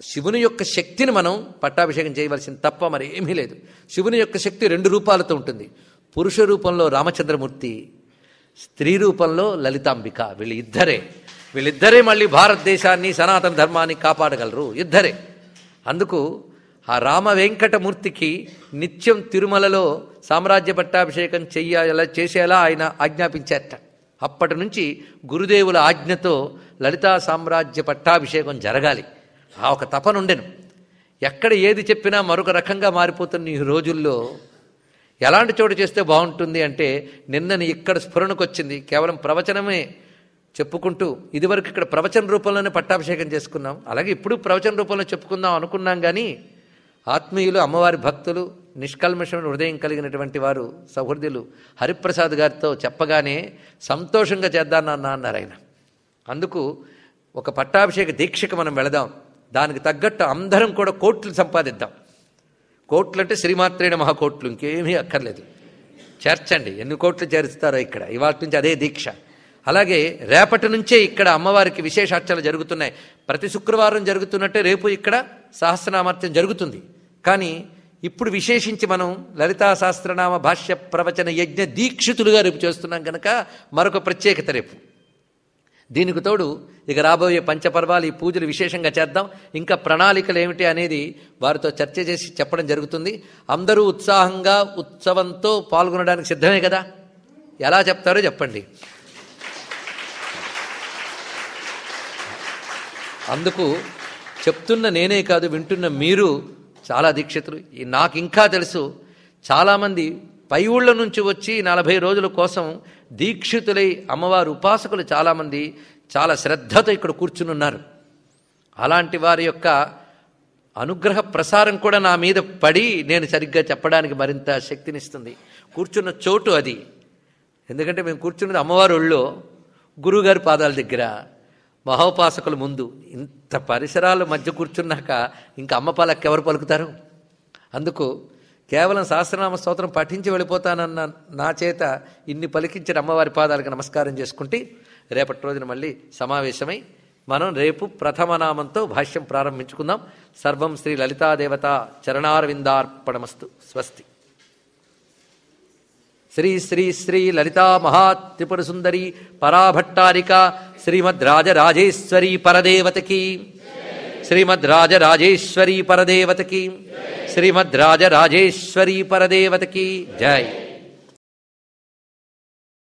Speaker 1: శివుని యొక్క శక్తిని మనం పట్టాభిషేకం చేయవలసింది తప్ప మరి ఏమీ లేదు. శివుని యొక్క శక్తి 2 రూపాలతో ఉంటుంది. పురుష రూపంలో రామచంద్రమూర్తి, స్త్రీ రూపంలో లలితాంబిక. వీళ్ళిద్దరే మళ్ళీ భారతదేశాన్ని సనాతన ధర్మాన్ని కాపాడగలరు. ఇద్దరే. అందుకు ఆ రామ వెంకటమూర్తికి నిత్యం తిరుమలలో సామ్రాజ్య పట్టాభిషేకం చేసేలా ఆయన ఆజ్ఞాపించారట. అప్పటి నుంచి గురుదేవుల ఆజ్ఞతో లలితా సామ్రాజ్య పట్టాభిషేకం జరగాలి. ఆ ఒక తపనుండెను. ఎక్కడ ఏది చెప్పినా మరొక రకంగా మారిపోతున్న ఈ రోజుల్లో ఎలాంటి చోటు చేస్తే బాగుంటుంది అంటే నిన్నని ఇక్కడ స్ఫురణకు వచ్చింది. కేవలం ప్రవచనమే చెప్పుకుంటూ ఇదివరకు ఇక్కడ ప్రవచన రూపంలోనే పట్టాభిషేకం చేసుకున్నాం. అలాగే ఇప్పుడు ప్రవచన రూపంలో చెప్పుకుందాం అనుకున్నాం. కానీ ఆత్మీయులు, అమ్మవారి భక్తులు, నిష్కల్మషమైన హృదయం కలిగినటువంటి వారు సహృదయులు హరిప్రసాద్ గారితో చెప్పగానే సంతోషంగా చేద్దానన్నా అన్నారు ఆయన. అందుకు ఒక పట్టాభిషేక దీక్షకు మనం వెళదాం. దానికి తగ్గట్టు అందరం కూడా కోట్లు సంపాదిద్దాం. కోట్లు అంటే శ్రీమాత్రే నమః కోట్లు, ఇంకేమీ అక్కర్లేదు. చేర్చండి, ఎన్ని కోట్లు చేరుస్తారో ఇక్కడ. ఇవాళ నుంచి అదే దీక్ష. అలాగే రేపటి నుంచే ఇక్కడ అమ్మవారికి విశేషార్చనలు జరుగుతున్నాయి. ప్రతి శుక్రవారం జరుగుతున్నట్టే రేపు ఇక్కడ సహస్రనామార్చన జరుగుతుంది. కానీ ఇప్పుడు విశేషించి మనం లలితా సహస్రనామ భాష్య ప్రవచన యజ్ఞ దీక్షితులుగా రేపు చేస్తున్నాం కనుక మరొక ప్రత్యేకత రేపు. దీనికి తోడు ఇక రాబోయే పంచపర్వాలు, ఈ పూజలు విశేషంగా చేద్దాం. ఇంకా ప్రణాళికలు ఏమిటి అనేది వారితో చర్చ చేసి చెప్పడం జరుగుతుంది. అందరూ ఉత్సాహంగా ఉత్సవంతో పాల్గొనడానికి సిద్ధమే కదా? ఎలా చెప్తారో చెప్పండి. అందుకు చెప్తున్న నేనే కాదు, వింటున్న మీరు చాలా దీక్షితులు. నాకు ఇంకా తెలుసు, చాలామంది పై ఊళ్ళ నుంచి వచ్చి 40 రోజుల కోసం దీక్షితులై అమ్మవారి ఉపాసకులు చాలామంది చాలా శ్రద్ధతో ఇక్కడ కూర్చుని ఉన్నారు. అలాంటి వారి యొక్క అనుగ్రహ ప్రసారం కూడా నా మీద పడి నేను సరిగ్గా చెప్పడానికి మరింత శక్తినిస్తుంది. కూర్చున్న చోటు అది. ఎందుకంటే మేము కూర్చున్నది అమ్మవారి ఒళ్ళో, గురువుగారి పాదాల దగ్గర, మహోపాసకుల ముందు. ఇంత పరిసరాల మధ్య కూర్చున్నాక ఇంకా అమ్మ పాలకి ఎవరు పలుకుతారు? అందుకు కేవలం సహస్రనామ స్తోత్రం పఠించి వెళ్ళిపోతానన్న నా చేత ఇన్ని పలికించిన అమ్మవారి పాదాలకు నమస్కారం చేసుకుంటే రేపటి రోజున మళ్ళీ సమావేశమై మనం రేపు ప్రథమనామంతో భాష్యం ప్రారంభించుకుందాం. సర్వం శ్రీ లలితాదేవత చరణారవిందార్పణమస్తు. స్వస్తి. శ్రీ శ్రీ శ్రీ లలితా మహాత్రిపుర సుందరి పరాభట్టారిక శ్రీమద్ రాజరాజేశ్వరి పరదేవతకి, శ్రీమద్ రాజరాజేశ్వరి పరదేవతకి, శ్రీమద్ రాజరాజేశ్వరి పరదేవతకి జై.